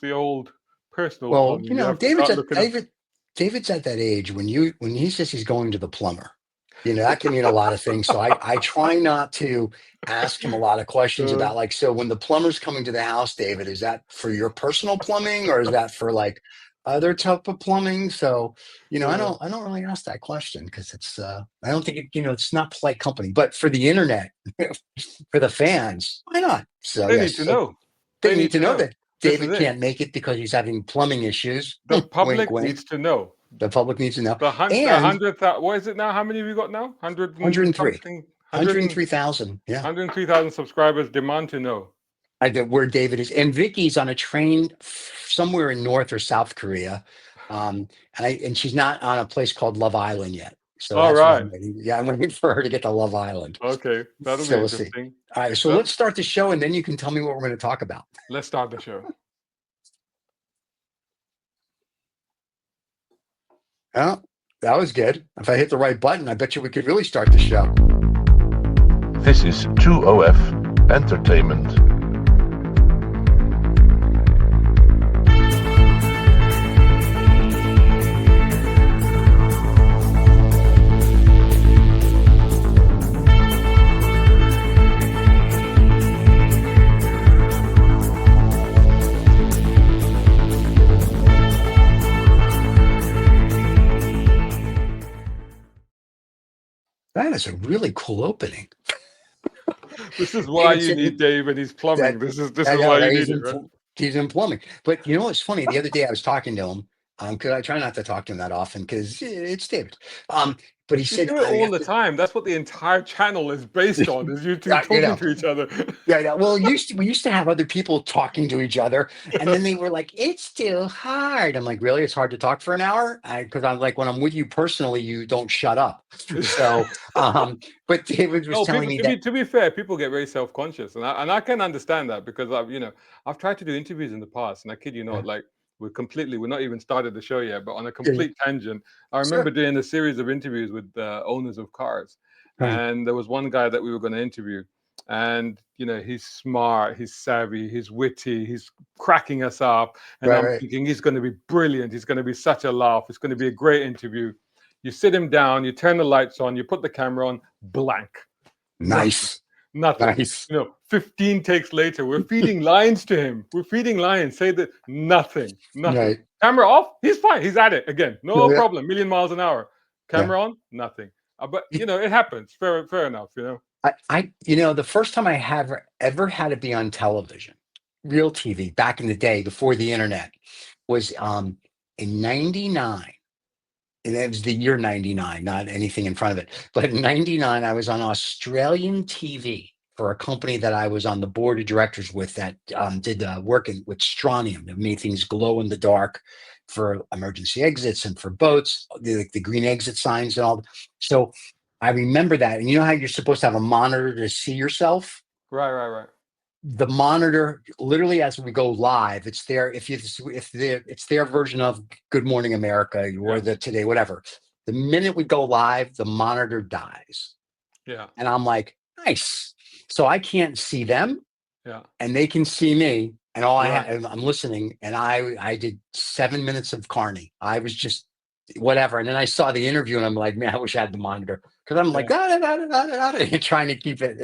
the old personal Well, plumbing. you You know, have to start looking up. David's at that age when he says he's going to the plumber, you know, that can mean a lot of things. So I try not to ask him a lot of questions about like, so when the plumber's coming to the house, David, is that for your personal plumbing or is that for like other type of plumbing? So, you know, I don't really ask that question because it's I don't think it, you know, it's not polite company, but for the internet, for the fans, why not? So They need yes, to so know. they They need need to to know know. that This is David it. can't make it because he's having plumbing issues. The Wink, public wink. needs to know. The public needs to know. The And 100,000. What is it now? How many have you got now? 100 and 103, something. 103,000. Yeah. 103,000 subscribers demand to know. Where David is. And Vicky's on a train somewhere in North or South Korea. And she's not on a place called Love Island yet. So All that's what right. I'm waiting. Yeah, I'm waiting for her to get to Love Island. Okay. That'll be So we'll see. interesting. All right. So let's start the show and then you can tell me what we're going to talk about. Let's start the show. Oh, that was good. If I hit the right button, I bet you we could really start the show. This is 2OF Entertainment. That is a really cool opening. This is why you need Dave and his plumbing. This is why you need it, right? He's in plumbing. But you know what's funny? The other day I was talking to him, because I try not to talk to him that often because it's David. But he said do it all the time. That's what the entire channel is based on, is you two talking to each other. Yeah. Well, we used to have other people talking to each other, and then they were like, "It's too hard." I'm like, "Really? It's hard to talk for an hour?" Because I'm like, when I'm with you personally, you don't shut up. So, but David was telling me that. To be fair, people get very self-conscious, and I can understand that because I've tried to do interviews in the past, and I kid you not, like. We're not even started the show yet, but on a complete tangent. I remember doing a series of interviews with owners of cars, and there was one guy that we were going to interview, and he's smart, he's savvy, he's witty, he's cracking us up, and I'm thinking he's going to be brilliant, he's going to be such a laugh, it's going to be a great interview. You sit him down, you turn the lights on, you put the camera on, blank. Nice. Nothing. Nice. 15 takes later, we're feeding lines to him. We're feeding lines. Say that nothing. Right. Camera off. He's fine. He's at it again. No problem. Million miles an hour. Camera on. Nothing. But it happens. Fair enough. The first time I have ever had to be on television, real TV, back in the day before the internet, was in '99. And it was the year 99, not anything in front of it. But in 99, I was on Australian TV for a company that I was on the board of directors with that did working with strontium that made things glow in the dark for emergency exits and for boats, the green exit signs and all. So I remember that. And you know how you're supposed to have a monitor to see yourself? Right. The monitor, literally, as we go live, it's there. It's their version of Good Morning America or the Today, whatever. The minute we go live, the monitor dies. Yeah. And I'm like, nice. So I can't see them. Yeah. And they can see me. And I'm listening. And I did 7 minutes of Carney. I was just whatever. And then I saw the interview, and I'm like, man, I wish I had the monitor because I'm like, trying to keep it,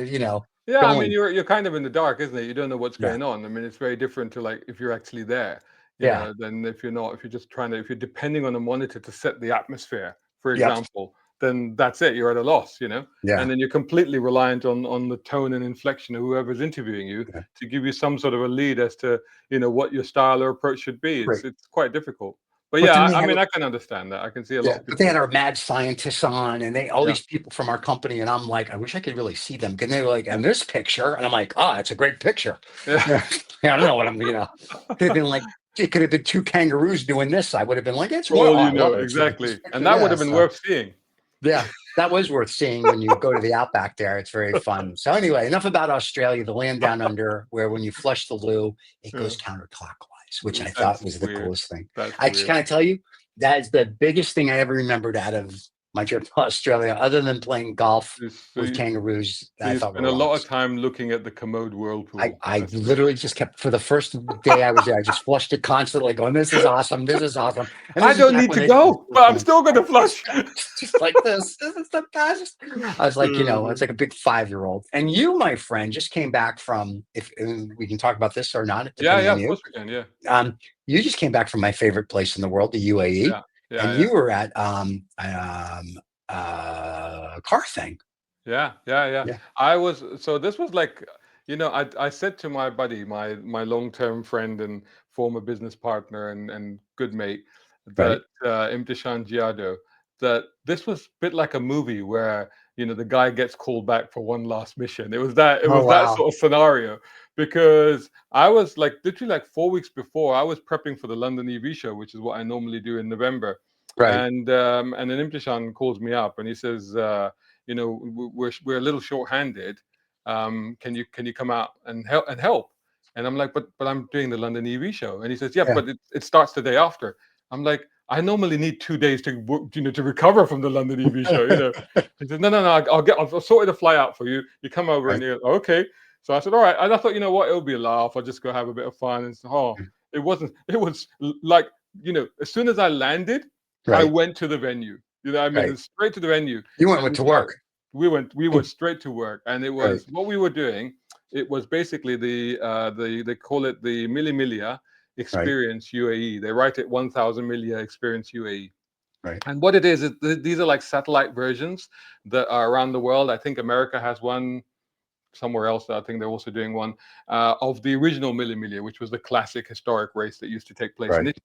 Yeah, going. I mean, you're kind of in the dark, isn't it? You don't know what's going on. I mean, it's very different to like if you're actually there, than if you're not. If you're just if you're depending on a monitor to set the atmosphere, for example, then that's it. You're at a loss, And then you're completely reliant on the tone and inflection of whoever's interviewing you to give you some sort of a lead as to what your style or approach should be. It's quite difficult. But I mean, I can understand that. I can see a lot of people. But they had our mad scientists on, and all these people from our company, and I'm like, I wish I could really see them. And they were like, and this picture, and I'm like, it's a great picture. I don't know what I'm, could have been like, it could have been two kangaroos doing this. I would have been like, it's exactly, and that would have been worth seeing. Yeah, that was worth seeing when you go to the Outback there. It's very fun. So anyway, enough about Australia, the land down under, where when you flush the loo, it goes counterclockwise. Which I thought was the coolest thing. I just kind of tell you, that is the biggest thing I ever remembered out of my trip to Australia, other than playing golf So with kangaroos, so I you thought spend were a lot of rocks. time looking at the commode whirlpool. I literally just kept, for the first day I was there, I just flushed it constantly, going, "This is awesome, this is awesome." And I this is don't back need when to they go, but I'm still going to flush. just like this. This is the best. I was like, it's like a big 5-year-old. And you, my friend, just came back from, if we can talk about this or not, Yeah, depending yeah, on of you. course we can. Yeah, You just came back from my favorite place in the world, the UAE, yeah, yeah, and yeah. you were at car thing. Yeah, yeah, yeah. Yeah. I was so this was like, I said to my buddy, my long-term friend and former business partner and good mate, Right. that Imtishan Giado, that this was a bit like a movie where, the guy gets called back for one last mission. It Oh was that wow. sort of scenario because I was like literally like 4 weeks before I was prepping for the London EV show, which is what I normally do in November. Right. And then Imtishan calls me up and he says, we're a little short-handed. Can you come out and help? And I'm like, but I'm doing the London EV show. And he says, yeah, Yeah. but it starts the day after. I'm like, I normally need 2 days to recover from the London EV show. He says, no, I'll sort a fly out for you. You come over and Right. you okay. So I said, all right. And I thought, you know what, it'll be a laugh. I'll just go have a bit of fun. And so, it wasn't. It was like, as soon as I landed, I Right. went to the venue. I mean, Right. straight to the venue. You went And to work. we went straight to work, and it Right. was what we were doing. It was basically the they call it the Mille Miglia Right. Experience UAE. They write it 1,000 Miglia Experience UAE. Right. And what it is these are like satellite versions that are around the world. I think America has one. Somewhere else, I think they're also doing one of the original Mille Miglia, which was the classic historic race that used to take place in Right.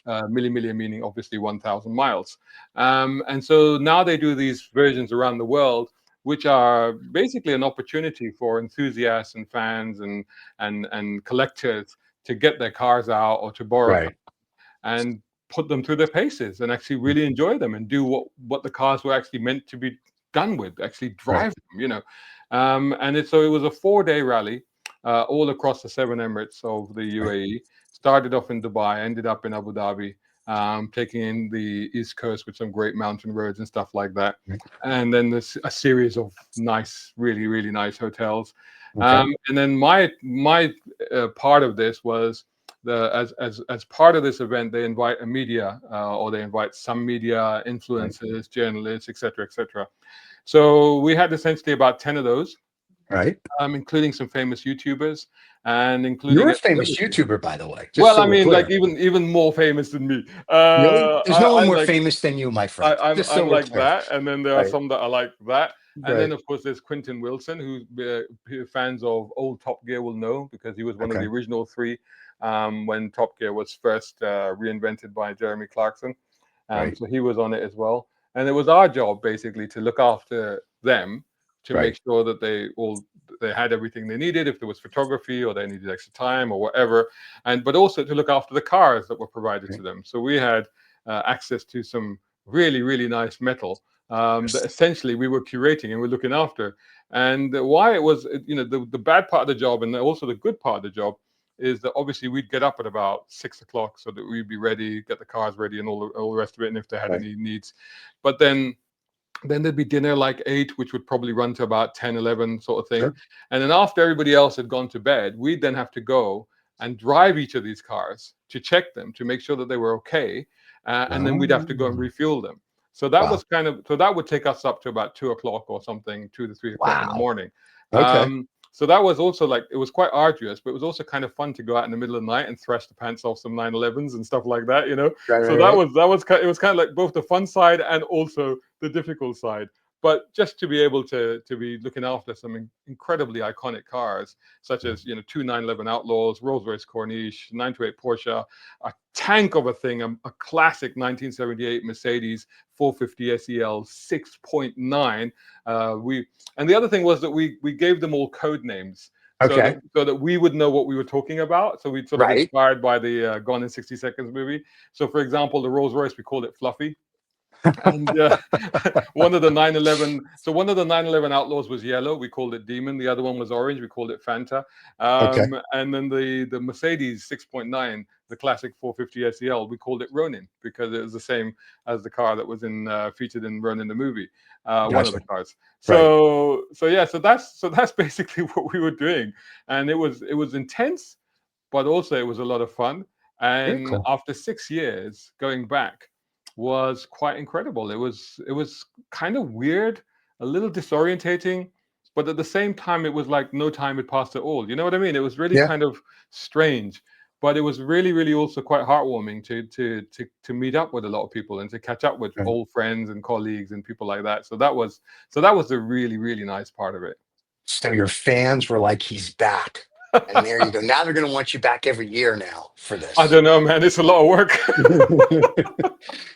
Italy. Mille Miglia meaning obviously 1,000 miles. And so now they do these versions around the world, which are basically an opportunity for enthusiasts and fans and collectors to get their cars out or to borrow Right. and put them through their paces and actually really enjoy them and do what the cars were actually meant to be done with, actually Right. drive them. So it was a 4-day rally all across the 7 Emirates of the UAE. Started off in Dubai, ended up in Abu Dhabi, taking in the East Coast with some great mountain roads and stuff like that. And then there's a series of nice, really, really nice hotels. Okay. And then my part of this was as part of this event, they invite a media or they invite some media influencers, journalists, etc., etc. So we had essentially about 10 of those, Right. including some famous YouTubers and You're including a famous celebrities. YouTuber, by the way, just Well, so I we're mean, like clear. even more famous than me. Really? There's no one I'm more like famous than you, my I, friend. I'm Just so I'm we're like clear. that, and then there are Right. some that are like that, and then Right. of course there's Quentin Wilson, who fans of old Top Gear will know because he was one of the Okay. original three when Top Gear was first reinvented by Jeremy Clarkson. Right. So he was on it as well, and it was our job basically to look after them to make Right. sure that they had everything they needed if there was photography or they needed extra time or whatever, but also to look after the cars that were provided to Right. them. So we had access to some really, really nice metal that essentially we were curating and we're looking after. And why it was, the bad part of the job and also the good part of the job is that obviously we'd get up at about 6 o'clock so that we'd be ready, get the cars ready and all the rest of it, and if they had Right. any needs. But then there'd be dinner like 8, which would probably run to about 10, 11 sort of thing. Sure. And then after everybody else had gone to bed, we'd then have to go and drive each of these cars to check them, to make sure that they were okay. And then we'd have to go and Oh, refuel them. So that wow. was so that would take us up to about 2 o'clock or something, 2 to 3 o'clock in the Wow. morning. Okay. So that was also like, it was quite arduous, but it was also kind of fun to go out in the middle of the night and thrash the pants off some 911s and stuff like that. Right. So Right. it was kind of like both the fun side and also the difficult side. But just to be able to be looking after some incredibly iconic cars, such as two 911 Outlaws, Rolls-Royce Corniche, 928 Porsche, a tank of a thing, a classic 1978 Mercedes 450 SEL 6.9. And the other thing was that we gave them all code names. Okay. So that we would know what we were talking about. So we'd sort of Right. inspired by the Gone in 60 Seconds movie. So for example, the Rolls Royce, we called it Fluffy. And one of the 911 Outlaws was yellow. We called it Demon. The other one was orange. We called it Fanta. Okay. And then the Mercedes 6.9, the classic 450 SEL, we called it Ronin because it was the same as the car that was in featured in Ronin the movie, one of Gotcha. the cars. Right. So that's basically what we were doing, and it was intense, but also it was a lot of fun. Very And cool. after 6 years, going back was quite incredible. It was kind of weird, a little disorientating, but at the same time, it was like no time had passed at all. You know what I mean? It was really Yeah. kind of strange, but it was really, really also quite heartwarming to meet up with a lot of people and to catch up with Right. old friends and colleagues and people like that. So that was the really, really nice part of it. So your fans were like, he's back. And there you go. Now they're going to want you back every year now for I this. don't know, man. It's a lot of work.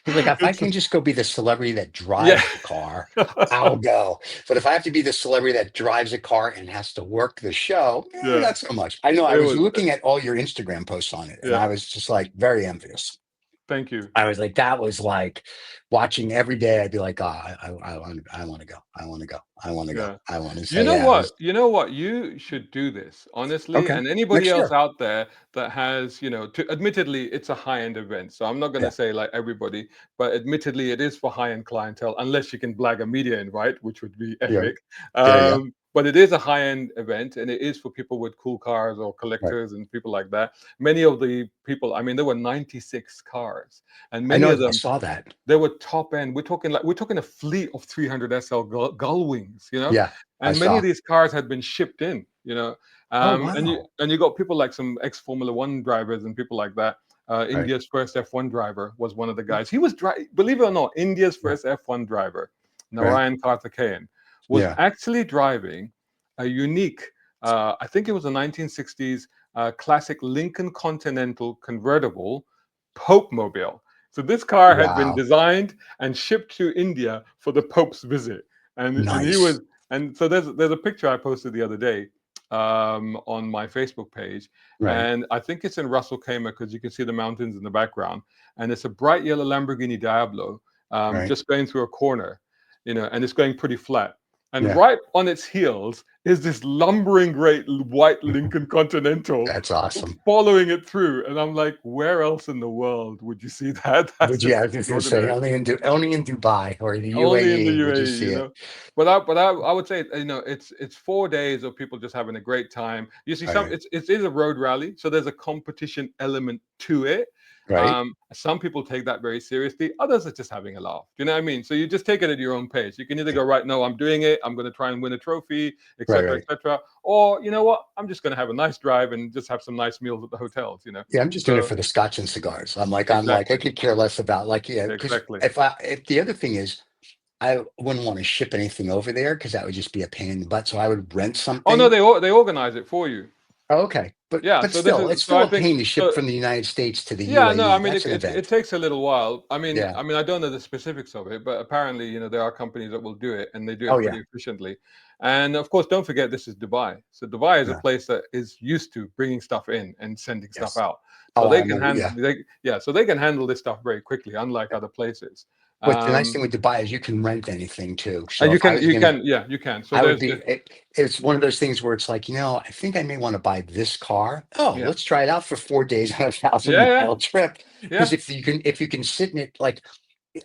He's like, if I It's can just go be the celebrity that yeah. drives the car, I'll go. But if I have to be the celebrity that drives a car and has to work the show, Yeah. not so much. I know I It was was looking at all your Instagram posts on it, and yeah. I was just like very envious. Thank you. I was like, that was like watching every day. I'd be like, oh, I want to go. I want to go. I want to go. Yeah. I want to. So You know yeah, it what? was You know what? You should do this, honestly. okay. And anybody Next else year. out there that has, admittedly, it's a high-end event. So I'm not going to Yeah. say like everybody, but admittedly, it is for high-end clientele, unless you can blag a media invite, which would be Yeah. epic. Yeah. Yeah. But it is a high-end event, and it is for people with cool cars or Right. collectors and people like that. Many of the people, I mean, there were 96 cars, and I many know. of I them saw that. they were top end. We're talking a fleet of 300 SL Gullwings, Yeah. I and many of saw. these cars had been shipped in, Oh and you wow. and you got people like some ex Formula One drivers and people like that. Right. India's first F1 driver was one of the guys. He was believe it or not, India's Yeah. first F1 driver, Right. Narayan Karthikeyan, was Yeah. actually driving a unique, I think it was a 1960s classic Lincoln Continental convertible Pope Mobile. So this car had been Wow. designed and shipped to India for the Pope's visit, and he was Nice. and so there's a picture I posted the other day on my Facebook page, Right. and I think it's in Russell Khaimah because you can see the mountains in the background, and it's a bright yellow Lamborghini Diablo Right. just going through a corner, and it's going pretty flat. And Yeah. right on its heels is this lumbering great white Lincoln Continental That's awesome. following it through. And I'm like, where else in the world would you see that? That's Would you? just I was just gonna say extraordinary. only in Dubai or the Only in the UAE would you UAE, see it. But I would say, it's 4 days of people just having a great time. You see, Right. it is a road rally, so there's a competition element to it. Right. Some people take that very seriously. Others are just having a laugh. Do you know what I mean? So you just take it at your own pace. You can either Yeah. go, right, no, I'm doing it. I'm going to try and win a trophy, Right. etc., Right. etc. Or you know what? I'm just going to have a nice drive and just have some nice meals at the hotels. Yeah. I'm just doing it So for the scotch and cigars. I'm like I exactly, could care less about like yeah because exactly. if the other thing is I wouldn't want to ship anything over there because that would just be a pain in the butt. So I would rent Oh no, something. they organize it for you. Oh, okay. But Yeah. but So this still, is it's so still I a think pain to ship so. from the United States to the Yeah, no, I UAE. mean That's an it event. takes a little while. Yeah. I don't know the specifics of it, but apparently, there are companies that will do it and they do Oh it yeah. pretty efficiently. And of course, don't forget this is Dubai. So Dubai is a Yeah. place that is used to bringing stuff in and sending stuff Yes. out. So Oh, they I can know. handle Yeah. so they can handle this stuff very quickly, unlike other places. But the nice Um thing with Dubai is you can rent anything too. and So if I was gonna you can. So I would there's be, the it's one of those things where it's like, I think I may want to buy this car. Oh, yeah. let's try it out for 4 days on a thousand Yeah, yeah, mile trip. Because yeah, if you can sit in it, like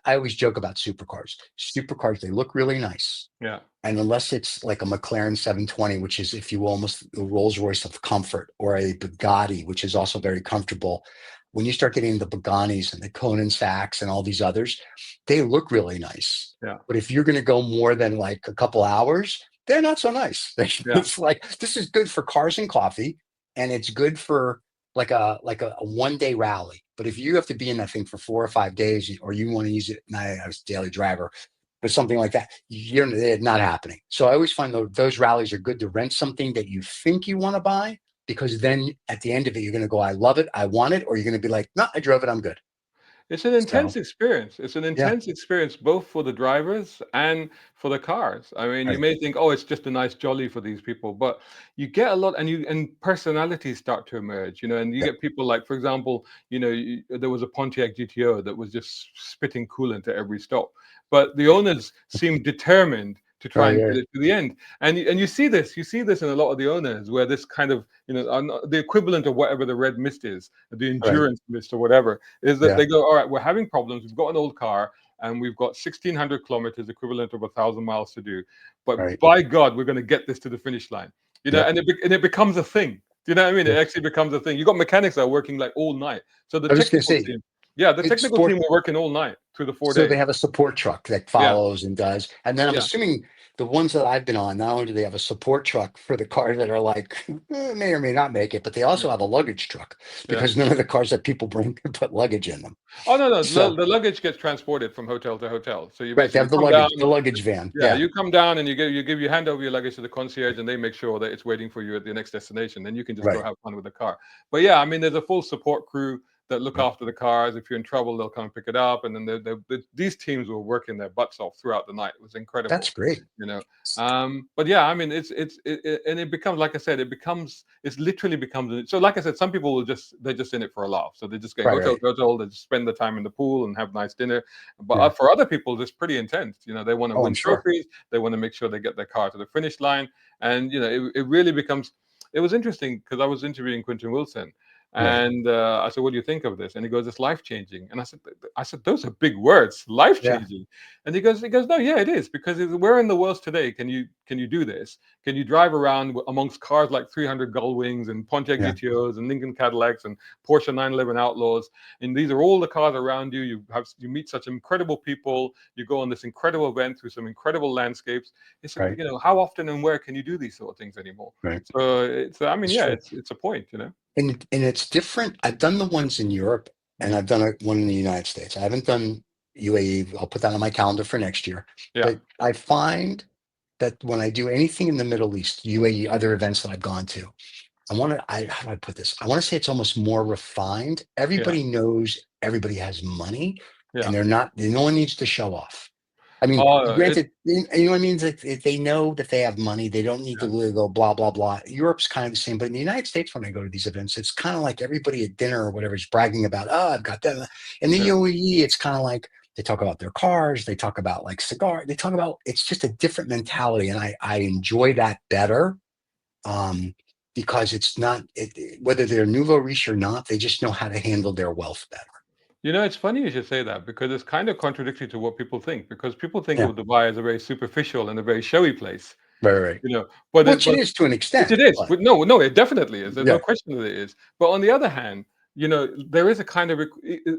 I always joke about supercars. Supercars, they look really nice. yeah, And unless it's like a McLaren 720, which is, if you will, almost a Rolls Royce of comfort, or a Bugatti, which is also very comfortable. When you start getting the Bugattis and the Conan Sachs and all these others, they look really nice. yeah, But if you're going to go more than like a couple hours, they're not so nice. yeah. It's like this is good for cars and coffee, and it's good for like a 1 day rally. But if you have to be in that thing for 4 or 5 days, or you want to use it, and I was a daily driver, but something like that, they're not happening. So I always find those rallies are good to rent something that you think you want to buy, because then at the end of it, you're going to go, I love it, I want it, or you're going to be like, no, I drove it, I'm good. It's an So intense experience. It's an yeah, intense experience both for the drivers and for the cars. I mean, you right, may think, oh, it's just a nice jolly for these people, but you get a lot, and personalities start to emerge, and you yeah, get people like, for example, there was a Pontiac GTO that was just spitting coolant at every stop, but the owners seemed determined to try and Right. get it to the end. And you see this in a lot of the owners, where this kind of, the equivalent of whatever the red mist is, the Right. endurance mist or whatever, is that Yeah. they go, all right, we're having problems. We've got an old car and we've got 1,600 kilometers, equivalent of 1,000 miles to do. But Right. by God, we're going to get this to the finish line. Yep. And it becomes a thing. Do you know what I mean? It Yeah. actually becomes a thing. You got mechanics that are working like all night. So the I was going to technical say, team, yeah, the it's technical sport. team were working all night through the 4 So days. they have a support truck that Yeah, follows and does. And then I'm yeah, assuming the ones that I've been on, not only do they have a support truck for the cars that are like may or may not make it, but they yeah, also have a luggage truck yeah. because none of the cars that people bring can put luggage in them. Oh no, So the luggage gets transported from hotel to hotel. So you right, they basically have come down. the luggage van. Yeah, Yeah, you come down and you hand over your luggage to the concierge, and they make sure that it's waiting for you at the next destination. Then you can just go right. have fun with the car. But yeah, I mean, there's a full support crew that look Right. after the cars. If you're in trouble, they'll come and pick it up. And then these teams were working their butts off throughout the night. It was That's incredible, great. you know. But yeah, I mean, and it becomes, like I said, it's literally becomes. So like I said, some people they're just in it for a laugh. So they just go Right, hotel right. to hotel. They just spend the time in the pool and have nice dinner. But Yeah. for other people, it's pretty intense. They want to Oh, win I'm sure. trophies. They want to make sure they get their car to the finish line. And it really becomes. It was interesting because I was interviewing Quentin Wilson, Right. and I said, "What do you think of this?" And he goes, "It's life changing." And I said, "Those are big words, life Yeah. changing." And he goes, "No, yeah, it is, because where in the world today can you do this? Can you drive around amongst cars like 300 Gullwings and Pontiac Yeah. GTOs and Lincoln Cadillacs and Porsche 911 Outlaws, and these are all the cars around you. You meet such incredible people. You go on this incredible event through some incredible landscapes." He said, Right. "How often and where can you do these sort of things anymore?" Right. So I mean, It's yeah, true. it's a point. And it's different. I've done the ones in Europe and Mhm. I've done one in the United States. I haven't done UAE. I'll put that on my calendar for next year. Yeah, But I find that when I do anything in the Middle East, UAE, other events that I've gone to, how do I put this? I want to say it's almost more refined. yeah, Everybody knows everybody has money yeah. and no one needs to show off. I mean, Oh, granted, you know what I mean? It's like if they know that they have money. They don't need to really go blah, blah, blah. Europe's kind of the same. But in the United States, when I go to these events, it's kind of like everybody at dinner or whatever is bragging about, oh, I've got that. In the yeah. UAE, it's kind of like they talk about their cars. They talk about like cigar. They talk about, it's just a different mentality. And I enjoy that better because it's not, whether they're nouveau riche or not, they just know how to handle their wealth better. It's funny you should say that, because it's kind of contradictory to what people think. Because people think Yeah. of Dubai as a very superficial and a very showy place, Right, right. But Which it is to an which extent, it is. but But no, it definitely is. There's no yeah, question that it is. But on the other hand, there is a kind of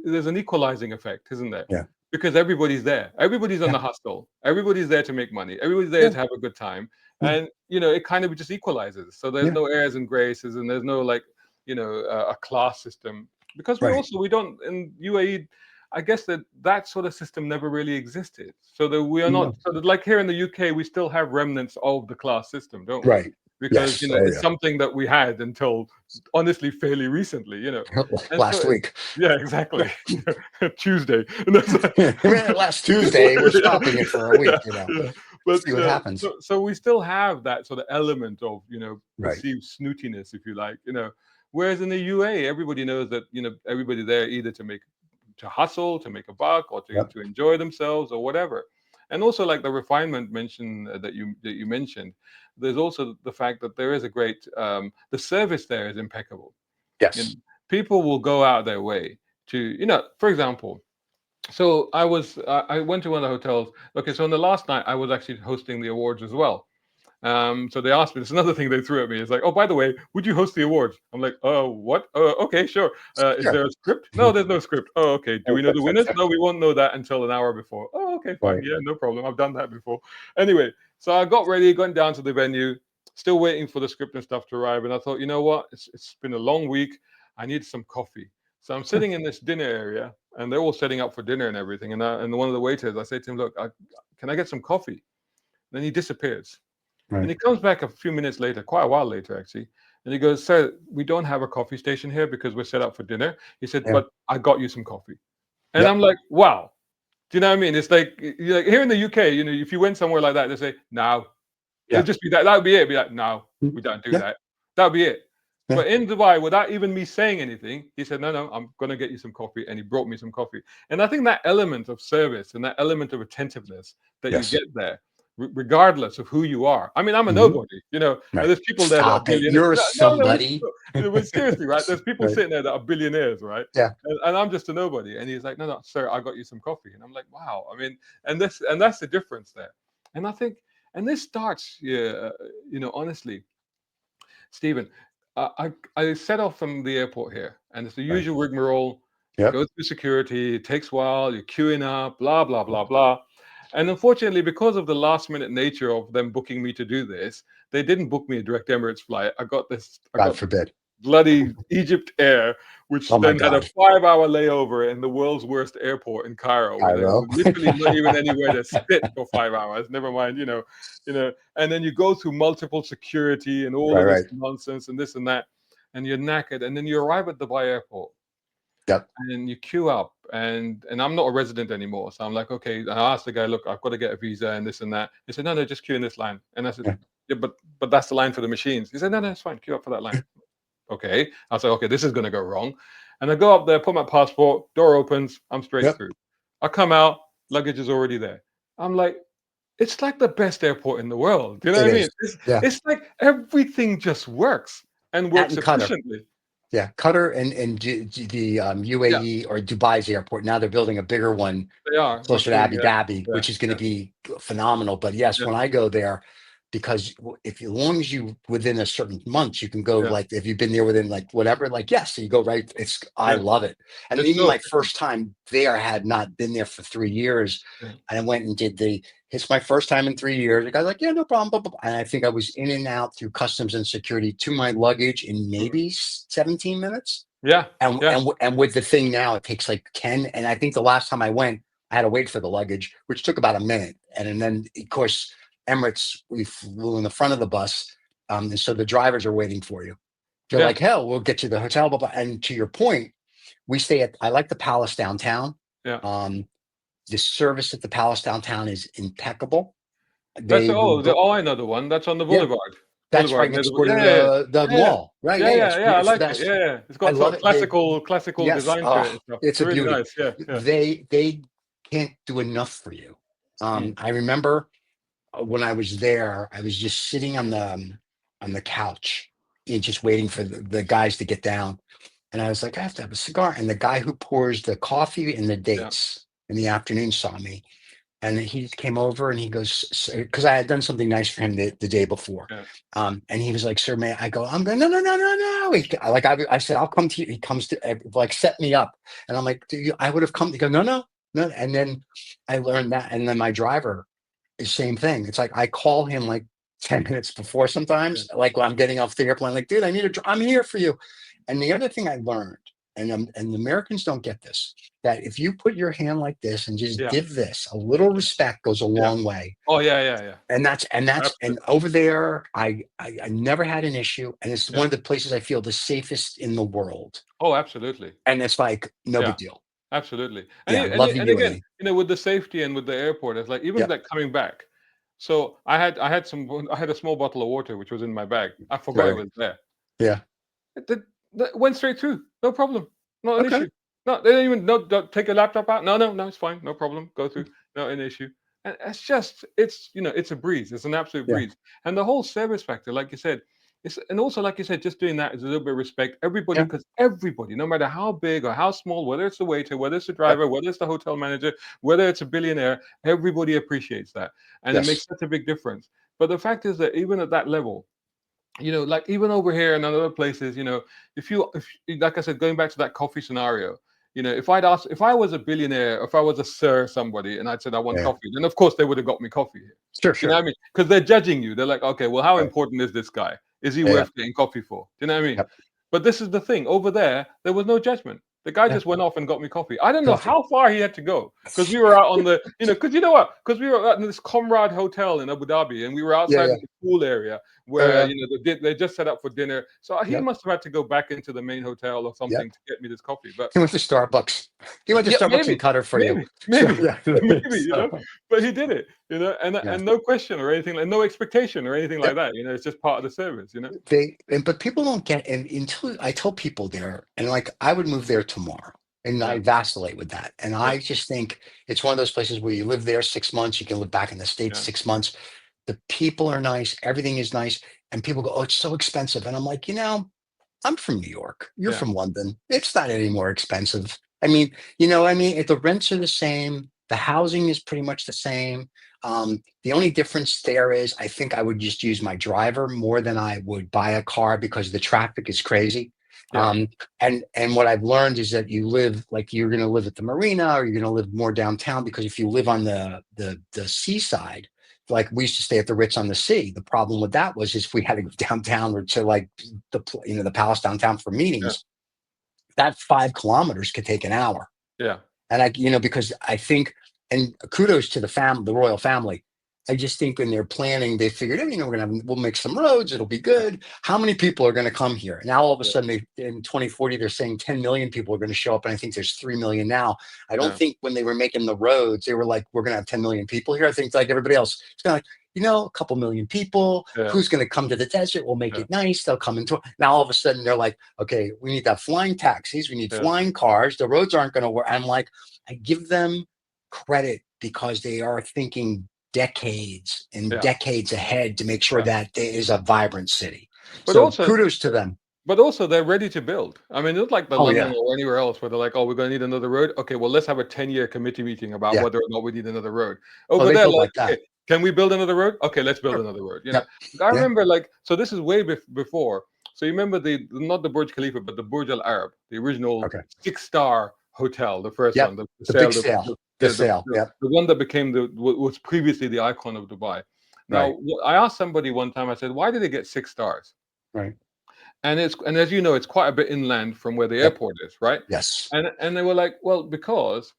there's an equalizing effect, isn't there? yeah, Because everybody's there. Everybody's on yeah, the hustle. Everybody's there to make money. Everybody's there yeah, to have a good time. yeah, And it kind of just equalizes. So there's yeah, no airs and graces, and there's no, like, a class system. Because right. we don't in UAE. I guess that sort of system never really existed. So that we are not, No, so that, like, here in the UK, we still have remnants of the class system, don't we? right. Because Yes. Oh, it's yeah. something that we had until, honestly, fairly recently. And Last so week. yeah, exactly. Tuesday. And that's Last Tuesday, we're yeah, stopping it for a week, yeah, yeah. But see what happens. so we still have that sort of element of, Right. perceived snootiness, if you like. Whereas in the UA, everybody knows that, everybody there either to hustle, to make a buck, or to Yep. enjoy themselves, or whatever. And also, like the refinement mentioned, that you mentioned, there's also the fact that there is a great, the service there is impeccable. You know, Yes. People will go out their way to, for example. So I went to one of the hotels. Okay, so on the last night, I was actually hosting the awards as well. So they asked me. It's another thing they threw at me. It's like, "Oh, by the way, would you host the awards?" I'm like, "Oh, what? Okay, sure. Is Sure. there a script?" "No, there's no script." "Oh, okay. Do we know the winners?" "No, we won't know that until an hour before." "Oh, okay, fine. Right. Yeah, no problem. I've done that before." Anyway, so I got ready, going down to the venue, still waiting for the script and stuff to arrive. And I thought, you know what? It's been a long week. I need some coffee. So I'm Sure. sitting in this dinner area, and they're all setting up for dinner and everything. And one of the waiters, I say to him, "Look, can I get some coffee?" Then he disappears. And Right. he comes back a few minutes later, quite a while later, actually. And he goes, "Sir, we don't have a coffee station here because we're set up for dinner." He said, Yeah. "But I got you some coffee." And I'm Yep. like, wow. Do you know what I mean? It's like, here in the UK, if you went somewhere like that, they say, "No." It'd Yeah. just be that. That would be it. Be like, "No, Mm. we don't do Yeah. that." That would be it. Yeah. But in Dubai, without even me saying anything, he said, "No, no, I'm going to get you some coffee." And he brought me some coffee. And I think that element of service and that element of attentiveness that you Yes. get there, regardless of who you are. I mean, I'm a nobody, and Right. there's people there that are Stop it. billionaires. You're No, no, somebody. but seriously, right? There's people Right. sitting there that are billionaires, right? Yeah. And I'm just a nobody. And he's like, no, no, sir, I got you some coffee. And I'm like, wow. I mean, and that's the difference there. And I think, and this starts, yeah, honestly, Stephen, I set off from the airport here, and it's the Right. usual rigmarole. Yep. Go through security, it takes a while, you're queuing up, blah, blah, blah, blah. And unfortunately, because of the last minute nature of them booking me to do this, they didn't book me a direct Emirates flight. I God got forbid. bloody Egypt Air, which Oh my then had a God. 5-hour layover in the world's worst airport in Cairo, where there was Cairo. literally not even anywhere to sit for 5 hours. Never mind, and then you go through multiple security and all Right. of this Right. nonsense and this and that, and you're knackered, and then you arrive at Dubai airport Yep. and you queue up, and I'm not a resident anymore, so I'm like, okay. I asked the guy, look, I've got to get a visa and this and that. He said, no, no, just queue in this line. And I said, Yeah. yeah, but that's the line for the machines. He said, no, no, it's fine, queue up for that line. Okay. I was like, okay, this is going to go wrong. And I go up there, put my passport, door opens, I'm straight Yep. through. I come out, luggage is already there. I'm like, it's like the best airport in the world. Do you know It what I mean? is. Yeah. It's like everything just works and That works and Qatar. efficiently. Yeah, Qatar and the Yeah, UAE or Dubai's airport. Now they're building a bigger one they are. closer to Hopefully, Abu yeah. Dhabi, Yeah. which is going to Yeah. be phenomenal. But yes, Yeah. when I go there, because if as long as you within a certain month, you can go Yeah. like if you've been there within like whatever, like yes, so you go right. I Yeah. love it. And It's even so my efficient. first time there had not been there for 3 years, Yeah. and I went and did it's my first time in 3 years. The guy's like, yeah, no problem. Blah, blah, blah. And I think I was in and out through customs and security to my luggage in maybe 17 minutes. Yeah. And Yeah. and with the thing now, it takes like 10. And I think the last time I went, I had to wait for the luggage, which took about a minute. And then, of course, Emirates, we flew in the front of the bus. And so the drivers are waiting for you. They're Yeah. like, hell, we'll get you the hotel. Blah, blah. And to your point, I like the Palace downtown. Yeah. The service at the Palace downtown is impeccable. That's They will go, I know the one. That's on the yeah, boulevard. that's right Boulevard. next door to Yeah. the Yeah. Yeah. mall. Right. Yeah. Yeah, yeah. Yeah. Yeah. I It's the like it. best. Yeah. Yeah. It's I got sort love of it. classical Yes. design to it Oh, and stuff. it's a Really beauty. nice. Yeah. Yeah. They can't do enough for you. Mm. I remember when I was there, I was just sitting on the couch and just waiting for the guys to get down. And I was like, I have to have a cigar. And the guy who pours the coffee and the Yeah. dates in the afternoon saw me. And he came over and he goes, because I had done something nice for him the day before. Yeah. And he was like, sir, may I go? I'm going, no, no, no, no, no. I said, I'll come to you. He comes to like set me up. And I'm like, I would have come. He goes, no, no, no. And then I learned that. And then my driver is same thing. It's like I call him like 10 minutes before sometimes, like when I'm getting off the airplane, like, dude, I'm here for you. And the other thing I learned, and the Americans don't get this, that if you put your hand like this and just Yeah. give this, a little respect goes a long way. Oh yeah. Yeah. Yeah. And that's Absolutely. and over there, I never had an issue, and it's one of the places I feel the safest in the world. Oh, absolutely. And it's like no Yeah. big deal. Absolutely. Yeah, love the And again, UAE. with the safety and with the airport, it's like even Yep. like coming back. So I had a small bottle of water which was in my bag. I forgot it Right. was there. Yeah. It went straight through. No problem. Not an Okay. issue. No, they didn't even don't take a laptop out. No, no, no, it's fine. No problem. Go through. Not an issue. And it's a breeze. It's an absolute Yeah. breeze. And the whole service factor, like you said, and also like you said, just doing that is a little bit of respect. Everybody, Yeah. because everybody, no matter how big or how small, whether it's the waiter, whether it's the driver, whether it's the hotel manager, whether it's a billionaire, everybody appreciates that. And it makes Yes. such a big difference. But the fact is that even at that level, like even over here and other places, if like I said, going back to that coffee scenario, if I was a billionaire, if I was a sir somebody, and I'd said I want Yeah. coffee, then of course they would have got me coffee here. Sure. You know what I mean? Because they're judging you. They're like, okay, well, how Right. important is this guy? Is he Yeah. worth getting coffee for? Do you know what I mean? Yep. But this is the thing. Over there was no judgment. The guy Yeah. just went off and got me coffee. I don't know Coffee. how far he had to go because we were out on the, because you know what? Because we were at this Comrade Hotel in Abu Dhabi and we were outside Yeah. of the pool area where, Yeah. they just set up for dinner. So he Yep. must have had to go back into the main hotel or something to get me this coffee. But He went to Starbucks. He went to yeah, Starbucks in Qatar for you. maybe, So, yeah. maybe, So, but he did it, and yeah. no question or anything, like no expectation or anything like that. It's just part of the service. But people don't get, and until I tell people there, and like I would move there tomorrow. And Yeah. I vacillate with that. And I just think it's one of those places where you live there 6 months, you can live back in the States Yeah. 6 months. The people are nice, everything is nice. And people go, oh, it's so expensive. And I'm like, I'm from New York. You're Yeah. from London. It's not any more expensive. I mean, you know, I mean, if the rents are the same, the housing is pretty much the same. The only difference there is I think I would just use my driver more than I would buy a car because the traffic is crazy. Yeah. And what I've learned is that you live like you're going to live at the marina or you're going to live more downtown because if you live on the seaside, like we used to stay at the Ritz on the Sea. The problem with that was if we had to go downtown or to like the Palace downtown for Yeah. meetings, that 5 kilometers could take an hour. Yeah. And because I think, and kudos to the royal family. I just think when they're planning, they figured, we'll make some roads. It'll be good. How many people are going to come here? Now, all of a Yeah. sudden, in 2040, they're saying 10 million people are going to show up. And I think there's 3 million now. I don't Yeah. think when they were making the roads, they were like, we're going to have 10 million people here. I think like everybody else, it's kind of like, a couple million people. Yeah. Who's going to come to the desert? We'll make Yeah. it nice. They'll come into it. Now, all of a sudden, they're like, okay, we need to have flying taxis. We need Yeah. flying cars. The roads aren't going to work. I'm like, I give them credit because they are thinking decades and Yeah. decades ahead to make sure Yeah. that there is a vibrant city. But So also, kudos to them. But also, they're ready to build. I mean, it's like the Oh, London yeah. or anywhere else where they're like, "Oh, we're going to need another road. Okay, well, let's have a 10-year committee meeting about Yeah. whether or not we need another road." Oh, Over they there, build like, like that. okay, can we build another road? Okay, let's build Sure. another road. Yep. I Yeah. remember so this is way before. So you remember not the Burj Khalifa, but the Burj Al Arab, the original Okay. 6-star hotel, the first Yep. one, The big sale. The sale. Yep. the one that became was previously the icon of Dubai. Now, Right. I asked somebody one time. I said, "Why did they get 6 stars?" Right. And as you know, it's quite a bit inland from where the Yep. airport is, right? Yes. And they were like, well, because